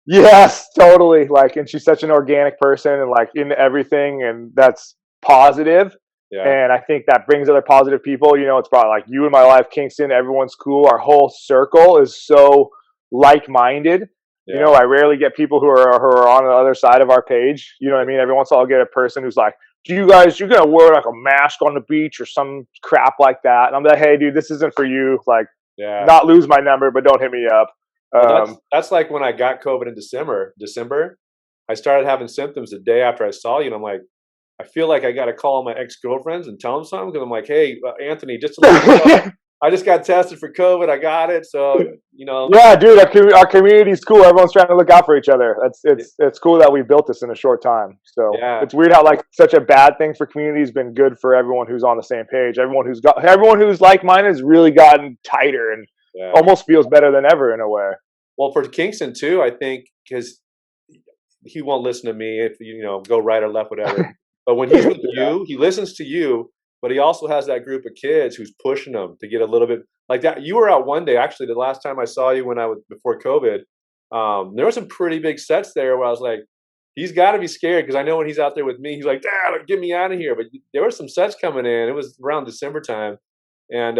yes, totally. Like, and she's such an organic person and like into everything, and that's positive. Yeah. And I think that brings other positive people. It's probably like you in my life, Kingston. Everyone's cool. Our whole circle is so like-minded. Yeah. I rarely get people who are on the other side of our page. You know what I mean? Every once in a while, I'll get a person who's like, you're gonna wear like a mask on the beach or some crap like that?" And I'm like, "Hey, dude, this isn't for you. Like, Yeah. not lose my number, but don't hit me up." Well, that's like when I got COVID in December. I started having symptoms the day after I saw you, and I'm like, I feel like I got to call my ex girlfriends and tell them something because I'm like, hey, Anthony, just to let you know, I just got tested for COVID. I got it, so Yeah, dude, our community's cool. Everyone's trying to look out for each other. It's cool that we built this in a short time. So yeah, it's weird how like such a bad thing for community has been good for everyone who's on the same page. Everyone who's like minded has really gotten tighter and yeah. almost feels better than ever in a way. Well, for Kingston too, I think because he won't listen to me if go right or left, whatever. But when he's with Yeah. you, he listens to you. But he also has that group of kids who's pushing them to get a little bit like that. You were out one day, actually, the last time I saw you when I was before COVID. There were some pretty big sets there where I was like, he's got to be scared because I know when he's out there with me, he's like, "Dad, get me out of here." But there were some sets coming in. It was around December time, and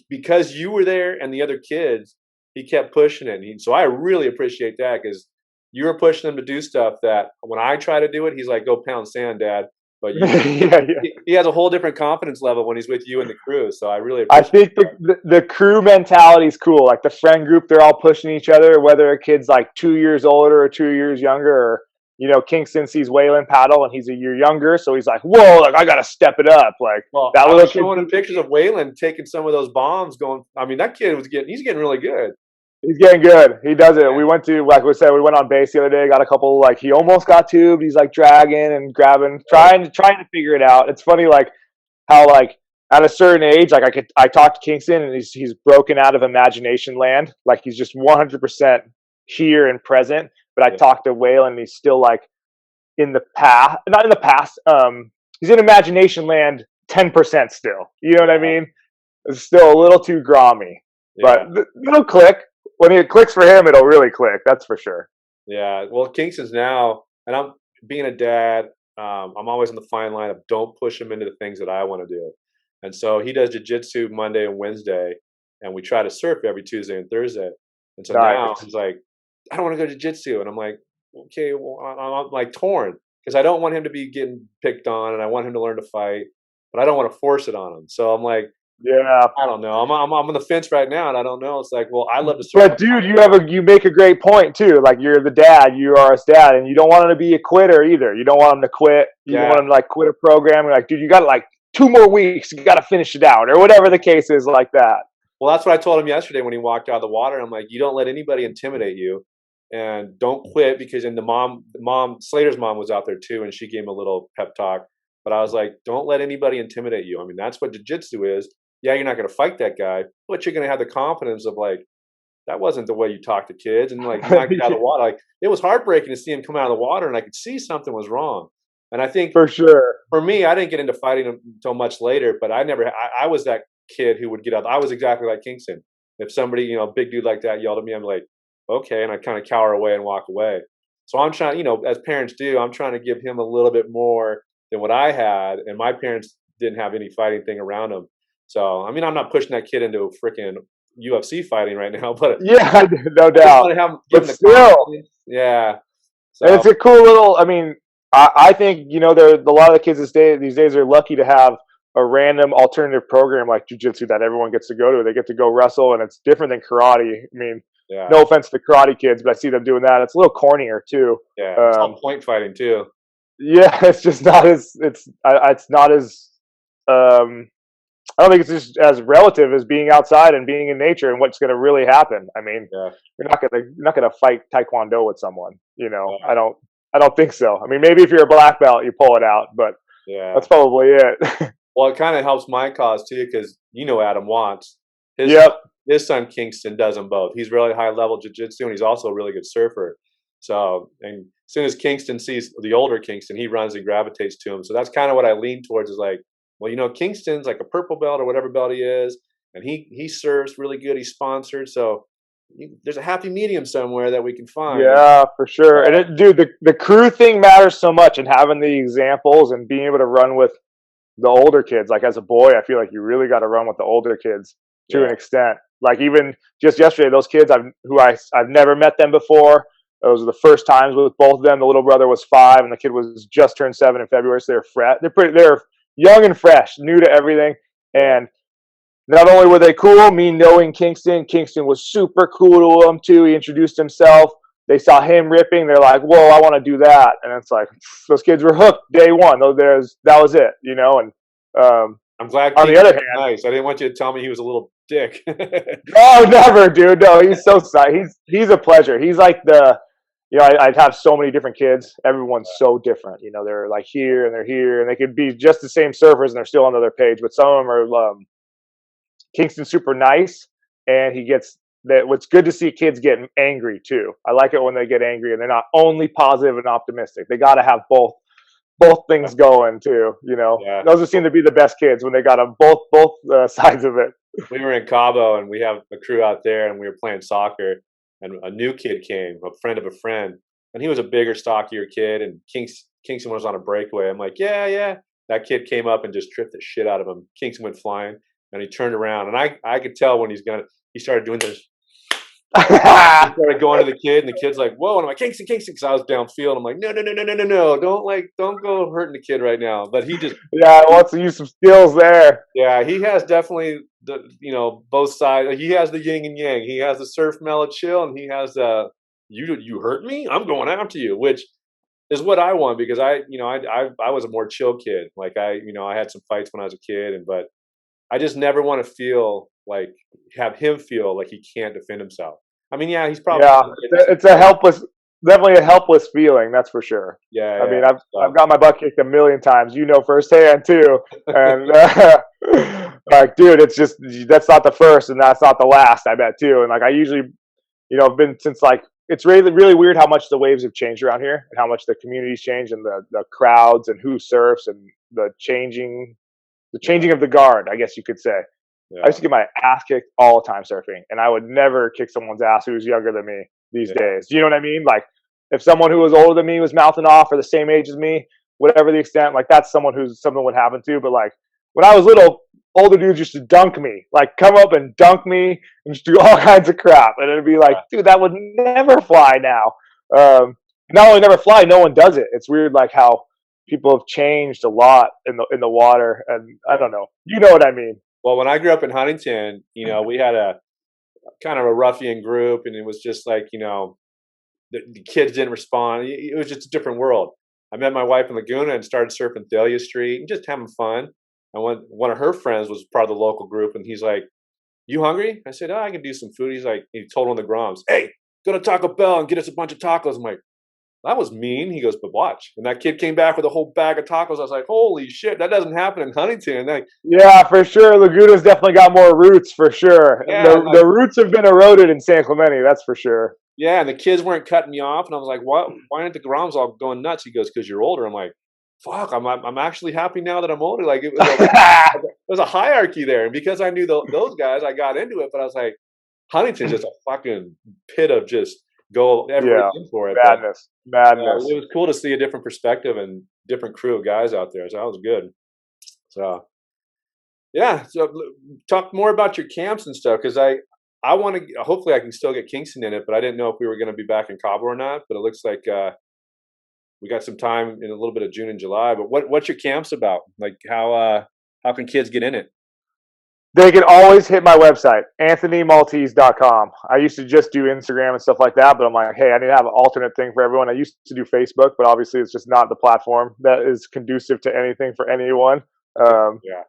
because you were there and the other kids, he kept pushing it. So I really appreciate that because you were pushing him to do stuff that when I try to do it, he's like, "Go pound sand, Dad." But you, Yeah, yeah. he has a whole different confidence level when he's with you and the crew. So I really I appreciate. think the crew mentality is cool. Like the friend group, they're all pushing each other, whether a kid's like 2 years older or 2 years younger, or Kingston sees Waylon paddle and he's a year younger, so he's like, "Whoa, like I gotta step it up." Like Well, that I little was kid, showing him pictures of Waylon taking some of those bombs. Going, I mean, that kid he's getting really good. he's getting good. He does it. Yeah, We went to, like we said, we went on base the other day, got a couple, like he almost got tubed. He's like dragging and grabbing, right. trying to figure it out. It's funny, like how like at a certain age, like I talked to Kingston and he's broken out of imagination land. Like he's just 100% here and present. But I Yeah, talked to Waylon and he's still like in the past, not in the past. He's in imagination land 10% still. You know what I yeah, mean? It's still a little too grommy, yeah. but it'll click. When it clicks for him, it'll really click. That's for sure. Yeah. Well, Kingston's now, and I'm being a dad. I'm always on the fine line of don't push him into the things that I want to do. And so he does jujitsu Monday and Wednesday, and we try to surf every Tuesday and Thursday. And so now Nice. he's like, I don't want to go to jujitsu, and I'm like, okay, well, I'm like torn because I don't want him to be getting picked on, and I want him to learn to fight, but I don't want to force it on him. So I'm like, Yeah. I don't know. I'm on the fence right now, and I don't know. It's like, well, I love to surf. But dude, you make a great point too. Like you're the dad, you are his dad, and you don't want him to be a quitter either. You don't want him to quit. You don't Yeah. want him to like quit a program. You're like, dude, you got like 2 more weeks. You got to finish it out, or whatever the case is, like that. Well, that's what I told him yesterday when he walked out of the water. I'm like, you don't let anybody intimidate you, and don't quit because. And the mom, Slater's mom was out there too, and she gave him a little pep talk. But I was like, don't let anybody intimidate you. I mean, that's what jujitsu is. Yeah, you're not going to fight that guy, but you're going to have the confidence of like, that wasn't the way you talk to kids, and like not get out of the water. Like it was heartbreaking to see him come out of the water, and I could see something was wrong. And I think For sure. for me, I didn't get into fighting until much later, but I never. I was that kid who would get up. I was exactly like Kingston. If somebody, big dude like that yelled at me, I'm like, okay, and I kind of cower away and walk away. So I'm trying, as parents do, I'm trying to give him a little bit more than what I had, and my parents didn't have any fighting thing around them. So I mean, I'm not pushing that kid into a freaking UFC fighting right now, but Yeah, no I just doubt. want to give But him the still, confidence. Yeah. and So it's a cool little. I mean, I think there a lot of the kids these days are lucky to have a random alternative program like jujitsu that everyone gets to go to. They get to go wrestle, and it's different than karate. I mean, yeah, no offense to the karate kids, but I see them doing that. It's a little cornier too. yeah, it's all Um, point fighting too. yeah, it's just not as it's not as um, I don't think it's just as relative as being outside and being in nature and what's going to really happen. I mean, Yeah, you're not gonna fight taekwondo with someone. yeah, I don't think so. I mean, maybe if you're a black belt, you pull it out, but yeah. that's probably it. Well, it kind of helps my cause too, because Adam Watts, his Yep. his son Kingston does them both. He's really high level jujitsu, and he's also a really good surfer. So, and as soon as Kingston sees the older Kingston, he runs and gravitates to him. So that's kind of what I lean towards is like, well, Kingston's like a purple belt or whatever belt he is, and he surfs really good. He's sponsored, so there's a happy medium somewhere that we can find. Yeah, for sure. And Uh, dude, the crew thing matters so much, and having the examples and being able to run with the older kids. Like as a boy, I feel like you really got to run with the older kids to yeah, an extent. Like even just yesterday, those kids I've never met them before. Those are the first times with both of them. The little brother was 5, and the kid was just turned 7 in February. So they're young and fresh, new to everything. yeah. And not only were they cool, me knowing Kingston was super cool to them too. He introduced himself. They saw him ripping. They're like, "Whoa, I want to do that!" And it's like those kids were hooked day one. That was it. And I'm glad on the other Kingston's hand, nice. I didn't want you to tell me he was a little dick. oh, never, dude. No, he's so he's a pleasure. He's like I have so many different kids. Everyone's so different. They're like here and they're here, and they could be just the same surfers and they're still on the other page. But some of them are Kingston's super nice, and he gets that. What's good to see kids getting angry too. I like it when they get angry and they're not only positive and optimistic. They got to have both things going too. Yeah. Those seem to be the best kids when they got them both sides of it. We were in Cabo and we have a crew out there and we were playing soccer and a new kid came, a friend of a friend, and he was a bigger, stockier kid, and Kingston was on a breakaway. I'm like, yeah, yeah. That kid came up and just tripped the shit out of him. Kingston went flying, and he turned around, and I could tell when he started doing this. He started going to the kid, and the kid's like, "Whoa!" And I'm like, "Kingston, Kingston," because I was downfield. I'm like, "No, no, no, no, no, no, no! Don't go hurting the kid right now." But he just, Yeah, I want to use some skills there. yeah, he has definitely both sides. He has the yin and yang. He has the surf mellow chill, and he has the you hurt me, I'm going after you, which is what I want because I was a more chill kid. Like I had some fights when I was a kid, but I just never want to feel like have him feel like he can't defend himself. I mean, yeah, he's probably Yeah, gonna get some it's a helpless, definitely a helpless feeling. That's for sure. yeah, I yeah. mean, I've So got my butt kicked a million times, firsthand too. And like, dude, it's just that's not the first, and that's not the last. I bet too. And like, I usually, I've been since like it's really really weird how much the waves have changed around here, and how much the communities change, and the crowds, and who surfs, and the changing of the guard, I guess you could say. I yeah, used to get my ass kicked all the time surfing, and I would never kick someone's ass who was younger than me these yeah, days. Do you know what I mean? Like, if someone who was older than me was mouthing off or the same age as me, whatever the extent, like that's someone who's something would happen to. But like when I was little, older dudes used to dunk me, like come up and dunk me and just do all kinds of crap, and it'd be like, yeah. dude, that would never fly now. Not only never fly, no one does it. It's weird, like how people have changed a lot in the water, and I don't know. You know what I mean? Well, when I grew up in Huntington, we had a kind of a ruffian group, and it was just like the kids didn't respond. It was just a different world. I met my wife in Laguna and started surfing Thalia Street and just having fun. And one of her friends was part of the local group, and he's like, "You hungry?" I said, "Oh, I can do some food." He's like, he told on the Groms, "Hey, go to Taco Bell and get us a bunch of tacos." I'm like, that was mean. He goes, "But watch." And that kid came back with a whole bag of tacos. I was like, holy shit, that doesn't happen in Huntington. Like, Yeah, for sure. Laguna's definitely got more roots for sure. yeah, The roots have been eroded in San Clemente, that's for sure. yeah, and the kids weren't cutting me off, and I was like, "What? Why aren't the Groms all going nuts?" He goes, "Because you're older." I'm like, "Fuck, I'm actually happy now that I'm older." Like there was a hierarchy there, and because I knew those guys, I got into it. But I was like, Huntington's just a fucking pit of just go everybody's Yeah, in for it. But madness, madness. it was cool to see a different perspective and different crew of guys out there. So that was good. So yeah, so talk more about your camps and stuff because I want to. Hopefully, I can still get Kingston in it, but I didn't know if we were going to be back in Cabo or not. But it looks like we got some time in a little bit of June and July. But what's your camps about? Like how can kids get in it? They can always hit my website, anthonymaltese.com. I used to just do Instagram and stuff like that, but I'm like, hey, I need to have an alternate thing for everyone. I used to do Facebook, but obviously it's just not the platform that is conducive to anything for anyone. Um, Yeah,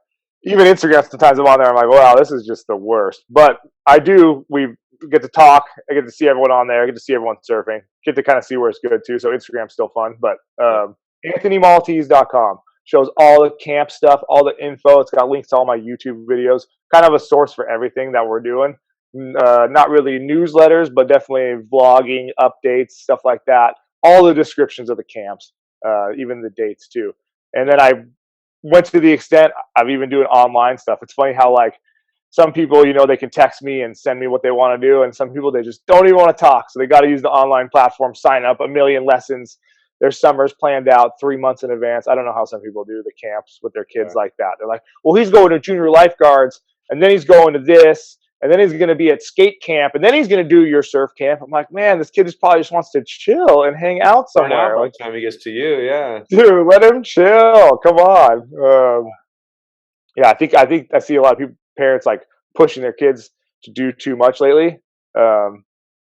Even Instagram, sometimes I'm on there, I'm like, wow, this is just the worst. But we get to talk. I get to see everyone on there. I get to see everyone surfing. Get to kind of see where it's good too. So Instagram's still fun. But yeah, AnthonyMaltese.com shows all the camp stuff, all the info. It's got links to all my YouTube videos, kind of a source for everything that we're doing. Not really newsletters, but definitely vlogging, updates, stuff like that. All the descriptions of the camps, even the dates too. And then I went to the extent of even doing online stuff. It's funny how like some people, they can text me and send me what they want to do, and some people they just don't even want to talk. So they got to use the online platform, sign up a million lessons. Their summers planned out 3 months in advance. I don't know how some people do the camps with their kids yeah. like that. They're like, well, he's going to junior lifeguards, and then he's going to this, and then he's going to be at skate camp, and then he's going to do your surf camp. I'm like, man, this kid just probably just wants to chill and hang out Burn out somewhere. by Like, the time he gets to you. Yeah, dude, let him chill. Come on. Yeah, I think I see a lot of people, parents like pushing their kids to do too much lately. Um,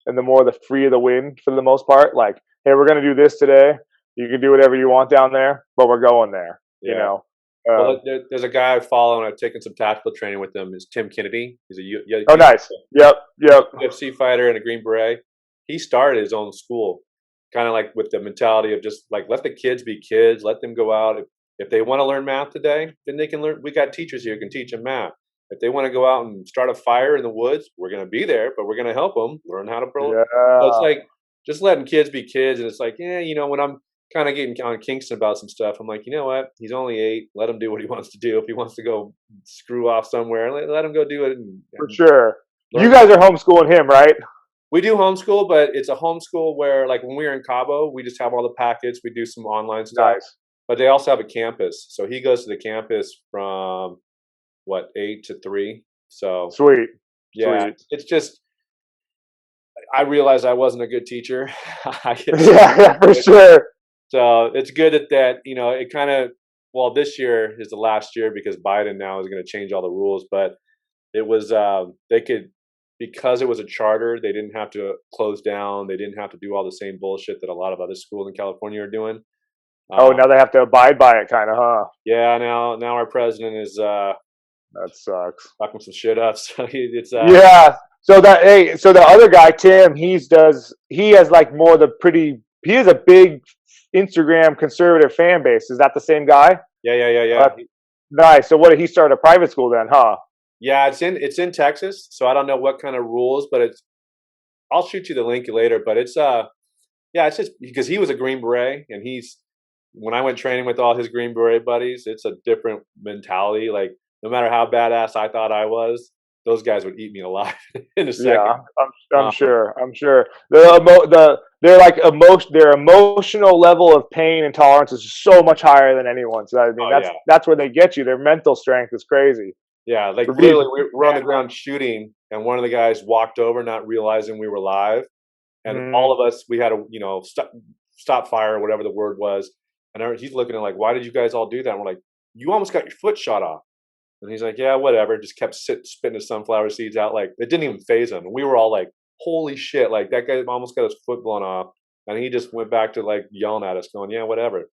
and the more the freer the wind for the most part, like, hey, we're gonna do this today. You can do whatever you want down there, but we're going there. You yeah. know. Well, there's a guy I follow, and I've taken some tactical training with him. Is Tim Kennedy? He's Oh, nice. Yep. Yep. UFC fighter and a Green Beret. He started his own school, kind of like with the mentality of just like let the kids be kids, let them go out. If they want to learn math today, then they can learn. We got teachers here who can teach them math. If they want to go out and start a fire in the woods, we're going to be there, but we're going to help them learn how to build. So it's Yeah. like just letting kids be kids, and it's like, yeah, when I'm kind of getting on Kingston about some stuff, I'm like, you know what? He's only 8. Let him do what he wants to do. If he wants to go screw off somewhere, let him go do it and For sure. You learn. guys are homeschooling him, right? We do homeschool, but it's a homeschool where, like, when we were in Cabo, we just have all the packets. We do some online stuff, Nice. but they also have a campus. So he goes to the campus from what 8 to 3. So Sweet. yeah, Sweet. it's just I realized I wasn't a good teacher. I get so Yeah, yeah, for sure. so it's good at that. It kind of well, this year is the last year because Biden now is going to change all the rules, but it was they could because it was a charter, they didn't have to close down. They didn't have to do all the same bullshit that a lot of other schools in California are doing. Oh, Uh, now they have to abide by it, kind of, huh? yeah, now our president is That sucks. fucking some shit up. So it's Yeah. So that hey, so the other guy, Tim, he has like more the pretty. He has a big Instagram conservative fan base. Is that the same guy? yeah, yeah, yeah, Uh, yeah. nice. So what did he start a private school then, huh? Yeah, it's in Texas, so I don't know what kind of rules, but it's I'll shoot you the link later. But it's yeah, it's just because he was a Green Beret, and he's when I went training with all his Green Beret buddies, it's a different mentality. Like no matter how badass I thought I was, those guys would eat me alive in a Yeah, second. I'm Um, sure. I'm sure. They're like their emotional level of pain and tolerance is so much higher than anyone's. I mean, oh yeah, that's where they get you. Their mental strength is crazy. yeah. Like For me, literally, we're on the ground shooting, and one of the guys walked over, not realizing we were live, and all mm, of us we had to stop fire or whatever the word was, and he's looking at like, why did you guys all do that? And we're like, you almost got your foot shot off. And he's like, yeah, whatever. Just kept spitting his sunflower seeds out. Like it didn't even phase him. And we were all like, holy shit! Like that guy almost got his foot blown off, and he just went back to like yelling at us, going, yeah, whatever.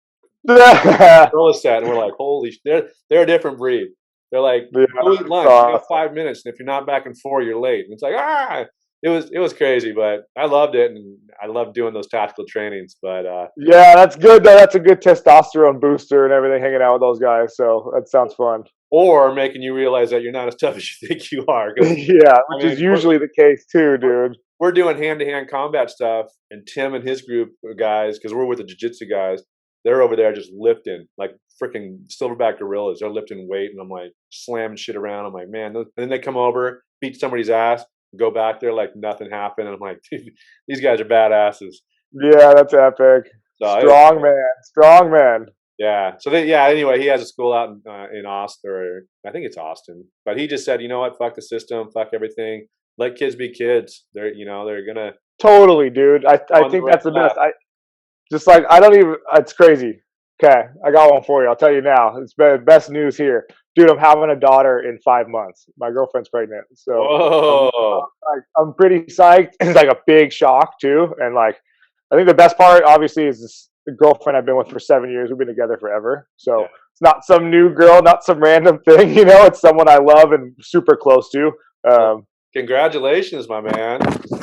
yeah, Throw us that, and we're like, holy, they're a different breed. They're like, go eat that's lunch. You got awesome. 5 minutes, and if you're not back in 4, you're late. And it's like it was crazy, but I loved it, and I loved doing those tactical trainings. But Yeah, that's good though. That's a good testosterone booster and everything. Hanging out with those guys, so that sounds fun. or making you realize that you're not as tough as you think you are, because Yeah, I which is mean, usually the case too, dude. we're doing hand-to-hand combat stuff, and Tim and his group of guys, because we're with the jiu-jitsu guys, they're over there just lifting like freaking silverback gorillas. They're lifting weight, and I'm like slamming shit around. I'm like, man. And then they come over, beat somebody's ass, go back there like nothing happened. And I'm like, dude, these guys are badasses. Yeah, that's epic. So it was, Strong man, strong man. yeah. So yeah. Anyway, he has a school out in Austin, or I think it's Austin. But he just said, you know what? Fuck the system. Fuck everything. Let kids be kids. They're gonna Totally, dude. I on the think right that's the path. best. Just like I don't even. It's crazy. Okay, I got one for you. I'll tell you now. It's best news here, dude. I'm having a daughter in 5 months. My girlfriend's pregnant, so Whoa. I'm pretty psyched. It's like a big shock too, and like I think the best part, obviously, is this the girlfriend I've been with for 7 years. We've been together forever, Yeah. so it's not some new girl, not some random thing. It's someone I love and super close to. Well, Um, congratulations, my man.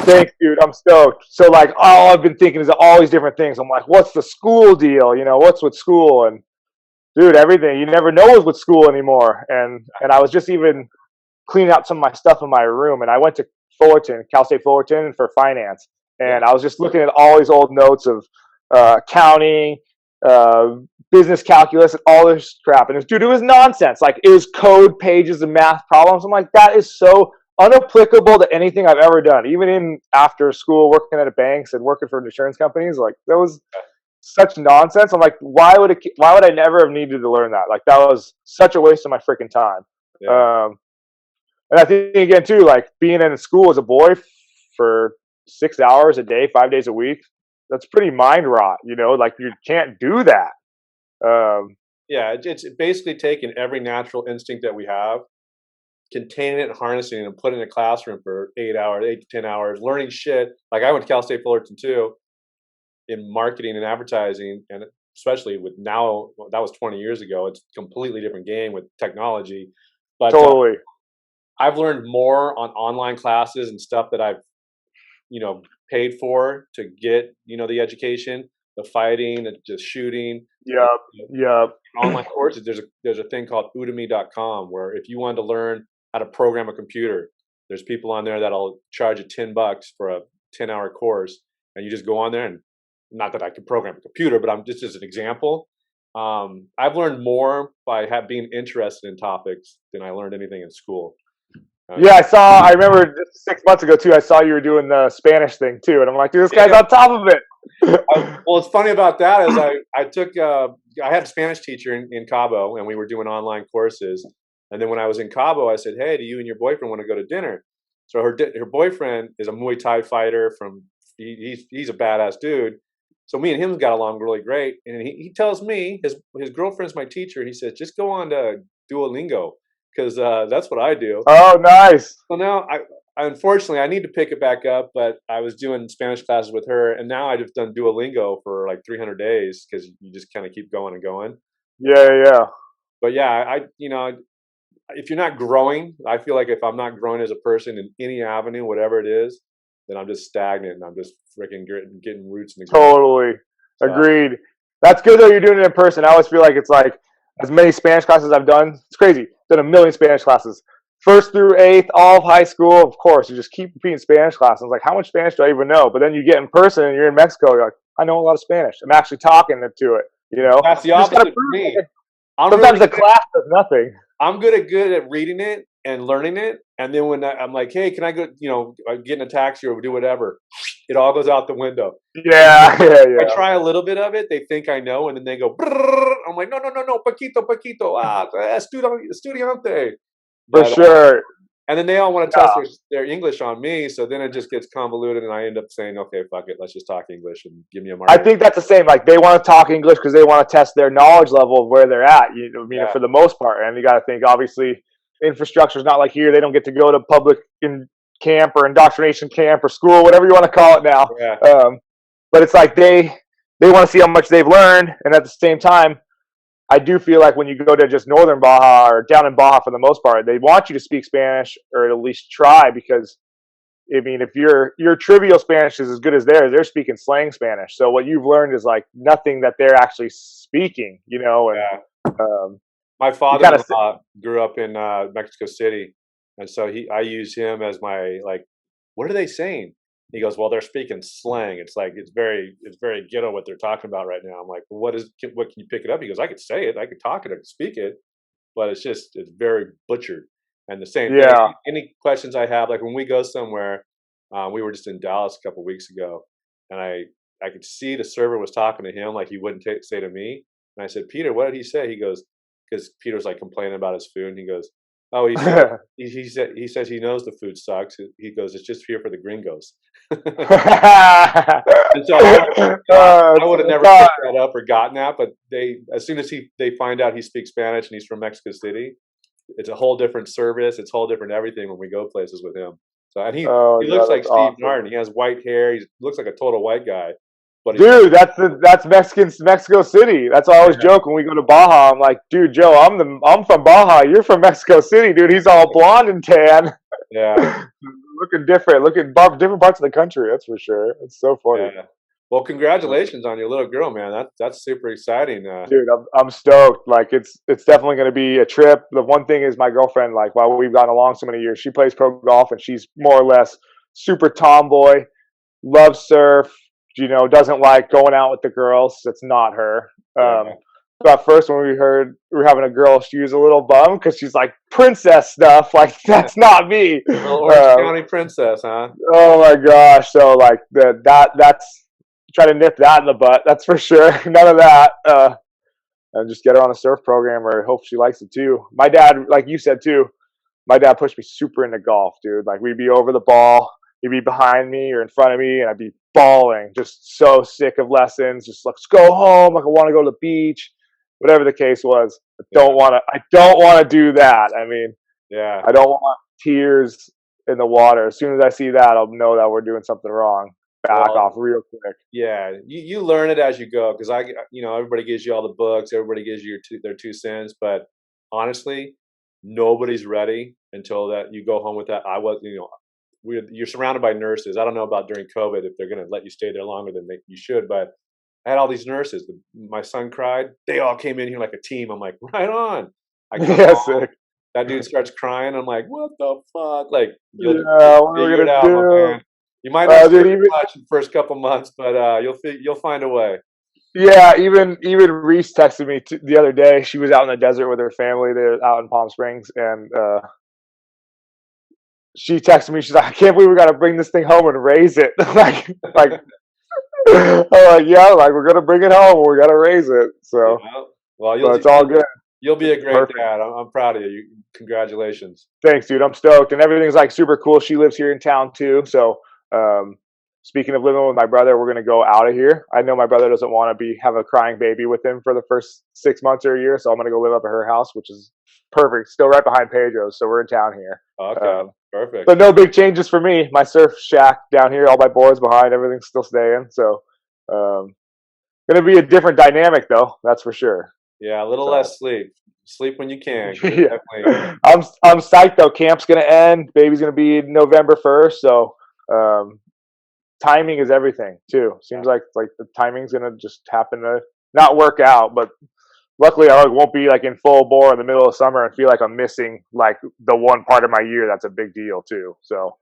Thanks, dude. I'm stoked. So, like, all I've been thinking is all these different things. I'm like, what's the school deal? What's with school? And dude, everything. You never know what's with school anymore. And I was just even cleaning out some of my stuff in my room, and I went to Fullerton, Cal State Fullerton, for finance, Yeah. and I was just looking at all these old notes of accounting, uh, business calculus, and all this crap. And dude, it was nonsense. Like, it was code pages and math problems. I'm like, that is so unapplicable to anything I've ever done, even in after school, working at a banks and working for insurance companies. Like, that was such nonsense. I'm like, why would I never have needed to learn that? Like, that was such a waste of my freaking time. Yeah. Um, and I think again too, like being in a school as a boy for 6 hours a day, 5 days a week, that's pretty mind rot. Like you can't do that. Um, Yeah. It's basically taking every natural instinct that we have, containing it and harnessing it, and putting it in a classroom for 8 hours, 8 to 10 hours, learning shit. Like I went to Cal State Fullerton too in marketing and advertising, and especially with now, well, that was 20 years ago. It's a completely different game with technology. But totally. I've learned more on online classes and stuff that I've you know paid for to get the education, the fighting, the shooting, the, Yep. Yep. online courses. There's a thing called udemy.com where if you wanted to learn how to program a computer, there's people on there that'll charge you $10 for a 10-hour course, and you just go on there. And not that I can program a computer, but I'm just as an example. I've learned more by being interested in topics than I learned anything in school. Yeah, I remember just 6 months ago too. I saw you were doing the Spanish thing too, and I'm like, dude, this guy's Yeah. on top of it. Well, what's funny about that is I took I had a Spanish teacher in Cabo, and we were doing online courses. And then when I was in Cabo, I said, "Hey, do you and your boyfriend want to go to dinner?" So her boyfriend is a Muay Thai fighter from he's a badass dude. So me and him got along really great. And he tells me his girlfriend's my teacher. He says, "Just go on to Duolingo because that's what I do." Oh, nice. So now unfortunately I need to pick it back up, but I was doing Spanish classes with her, and now I've just done Duolingo for like 300 days because you just kind of keep going and going. Yeah, yeah. But yeah, if you're not growing, I feel like if I'm not growing as a person in any avenue, whatever it is, then I'm just stagnant and I'm just freaking getting roots in the ground. Totally. So Agreed. That's good though. You're doing it in person. I always feel like it's like as many Spanish classes I've done. It's crazy. Done a million Spanish classes. First through eighth, all of high school. Of course, you just keep repeating Spanish classes. Like, how much Spanish do I even know? But then you get in person and you're in Mexico. You're like, I know a lot of Spanish. I'm actually talking to it. You know, that's the you just gotta opposite for prove me. it. I'm Sometimes really the class does nothing. I'm good at reading it and learning it, and then when I'm like, "Hey, can I go?" Get in a taxi or do whatever, it all goes out the window. And Yeah, yeah, if I yeah. try a little bit of it, they think I know, and then they go. "Brrr." I'm like, "No, no, no, no, poquito, poquito, estudiante." For But sure. and then they all want to Yeah. test their English on me, so then it just gets convoluted, and I end up saying, "Okay, fuck it, let's just talk English and give me a I margarita." think that's the same. Like they want to talk English because they want to test their knowledge level of where they're at. I mean, Yeah, for the most part, and you got to think obviously infrastructure is not like here. They don't get to go to public in camp or indoctrination camp or school, whatever you want to call it now. yeah, Um, but it's like they want to see how much they've learned, and at the same time, I do feel like when you go to just northern Baja or down in Baja for the most part, they want you to speak Spanish or at least try because I mean, if your trivial Spanish is as good as theirs, they're speaking slang Spanish. So what you've learned is like nothing that they're actually speaking, and yeah. um, My you kind of father-in-law grew up in Mexico City, and so I use him as my like, what are they saying? He goes, well, they're speaking slang. It's like it's very ghetto what they're talking about right now. I'm like, well, what can you pick it up? He goes, I could say it, I could talk it, I could speak it, but it's very butchered. And the same thing. yeah. Any questions I have, like when we go somewhere, we were just in Dallas a couple weeks ago, and I could see the server was talking to him like he wouldn't say to me. And I said, Peter, what did he say? He goes, because Peter's like complaining about his food, and he goes, "Oh, he said he says he knows the food sucks. He goes, it's just here for the gringos." And so I would have never uh, picked that up or gotten that, but they as soon as they find out he speaks Spanish and he's from Mexico City, it's a whole different service. It's a whole different everything when we go places with him. So and oh he looks god, like that's Steve awesome. Martin. He has white hair. He looks like a total white guy, but he's Dude, that's Mexico City. That's why I always yeah, joke when we go to Baja. I'm like, dude, Joe, I'm from Baja. You're from Mexico City, dude. He's all blonde and tan. yeah, Looking different, different parts of the country. That's for sure. It's so funny, yeah. Well, congratulations on your little girl, man. That's super exciting. dude. I'm stoked. Like it's definitely going to be a trip. The one thing is my girlfriend. Like while we've gotten along so many years, she plays pro golf and she's more or less super tomboy. Loves surf. Doesn't like going out with the girls. That's not her. Yeah, So at first when we heard we were having a girl, she was a little bummed because she's like princess stuff. Like that's not me. little Orange County princess, huh? Oh my gosh! So like that's try to nip that in the butt. That's for sure. None of that. And just get her on a surf program, or hope she likes it too. My dad, like you said too, my dad pushed me super into golf, dude. Like we'd be over the ball, he'd be behind me or in front of me, and I'd be bawling, just so sick of lessons. Just let's go home. Like I want to go to the beach, whatever the case was. I Yeah, don't want to. I don't want to do that. I mean, yeah. I don't want tears in the water. As soon as I see that, I'll know that we're doing something wrong. Back Well, off real quick. yeah. You learn it as you go because everybody gives you all the books, everybody gives you their 2 cents, but honestly, nobody's ready until that you go home with that. I was, you're surrounded by nurses. I don't know about during COVID if they're going to let you stay there longer than you should, but I had all these nurses. My son cried. They all came in here like a team. I'm like, right on. I come Yeah, home. sick. That dude starts crying. I'm like, what the fuck? Like, you'll Yeah, what are we figure it gonna out, my do? man. You might not Dude, surf even much in the first couple months, but you'll find a way. yeah, even Reese texted me the other day. She was out in the desert with her family. They're out in Palm Springs, and she texted me. She's like, I can't believe we got to bring this thing home and raise it. like I'm like, yeah, like we're gonna bring it home. We gotta raise it. So, Yeah. Well, but it's all good. you'll be a great Perfect. dad. I'm proud of you. Congratulations. Thanks, dude. I'm stoked, and everything's like super cool. She lives here in town too. So, um, speaking of living with my brother, we're gonna go out of here. I know my brother doesn't want to have a crying baby with him for the first 6 months or a year, so I'm gonna go live up at her house, which is perfect. Still right behind Pedro's, so we're in town here. Okay, perfect. So no big changes for me. My surf shack down here, all my boards behind, everything's still staying. So, gonna be a different dynamic though. That's for sure. Yeah, a little So. less sleep. Sleep when you can. Yeah. Definitely. I'm psyched though. Camp's gonna end. Baby's gonna be November 1st. So timing is everything too. Seems like the timing's gonna just happen to not work out, but luckily I won't be like in full bore in the middle of summer and feel like I'm missing like the one part of my year that's a big deal too. So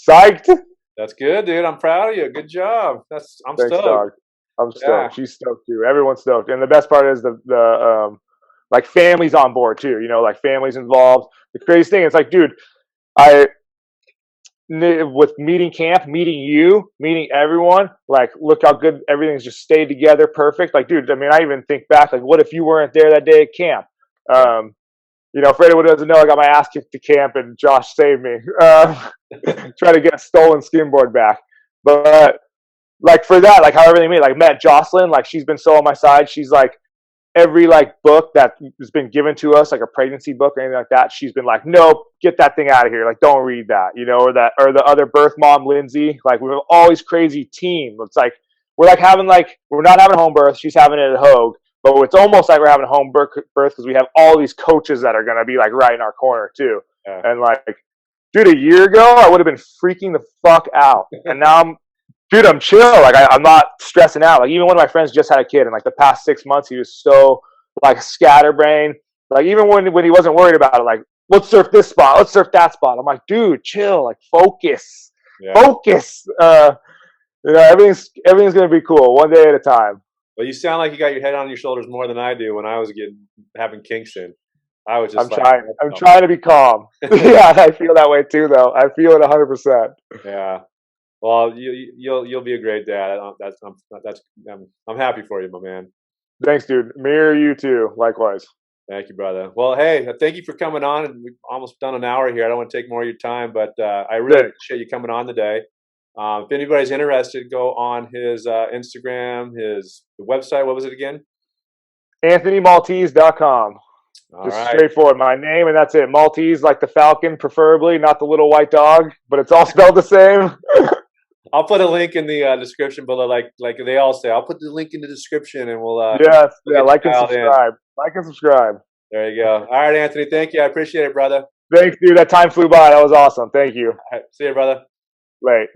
psyched. That's good, dude. I'm proud of you. Good job. I'm Thanks, stoked. dog. I'm stoked. Yeah. She's stoked too. Everyone's stoked, and the best part is the like family's on board too. You know, like family's involved. The craziest thing is like, dude, I with meeting camp, meeting you, meeting everyone. Like, look how good everything's just stayed together, perfect. Like, dude, I mean, I even think back, like, what if you weren't there that day at camp? You know, for anyone who doesn't know, I got my ass kicked to camp, and Josh saved me. Trying to get a stolen skimboard back, but like for that, like how everything made, like met Jocelyn, like she's been so on my side. She's like every like book that has been given to us, like a pregnancy book or anything like that, she's been like, nope, get that thing out of here. Like, don't read that, you know, or the other birth mom, Lindsay. Like, we have all these crazy team. It's like we're like having like we're not having a home birth. She's having it at Hogue, but it's almost like we're having a home birth because we have all these coaches that are gonna be like right in our corner too. Yeah. And like, dude, a year ago I would have been freaking the fuck out, and now I'm chill. Like I'm not stressing out. Like even one of my friends just had a kid, and like the past 6 months, he was so like scatterbrained. Like even when he wasn't worried about it, like let's surf this spot, let's surf that spot. I'm like, dude, chill. Like focus, focus. You know, everything's gonna be cool, one day at a time. Well, you sound like you got your head on your shoulders more than I do when I was having Kingston. I was just I'm trying to be calm. Yeah, I feel that way too, though. I feel it 100%. Yeah. Well, you'll be a great dad. I'm happy for you, my man. Thanks, dude. Mirror you too. Likewise. Thank you, brother. Well, hey, thank you for coming on. And we've almost done an hour here. I don't want to take more of your time, but I really appreciate you coming on today. If anybody's interested, go on his Instagram, the website. What was it again? AnthonyMaltese.com. Just straightforward. My name, and that's it. Maltese, like the falcon, preferably, not the little white dog, but it's all spelled the same. I'll put a link in the description below, like they all say. I'll put the link in the description, and we'll like and subscribe. Like and subscribe. There you go. All right, Anthony. Thank you. I appreciate it, brother. Thanks, dude. That time flew by. That was awesome. Thank you. All right, see you, brother. Late.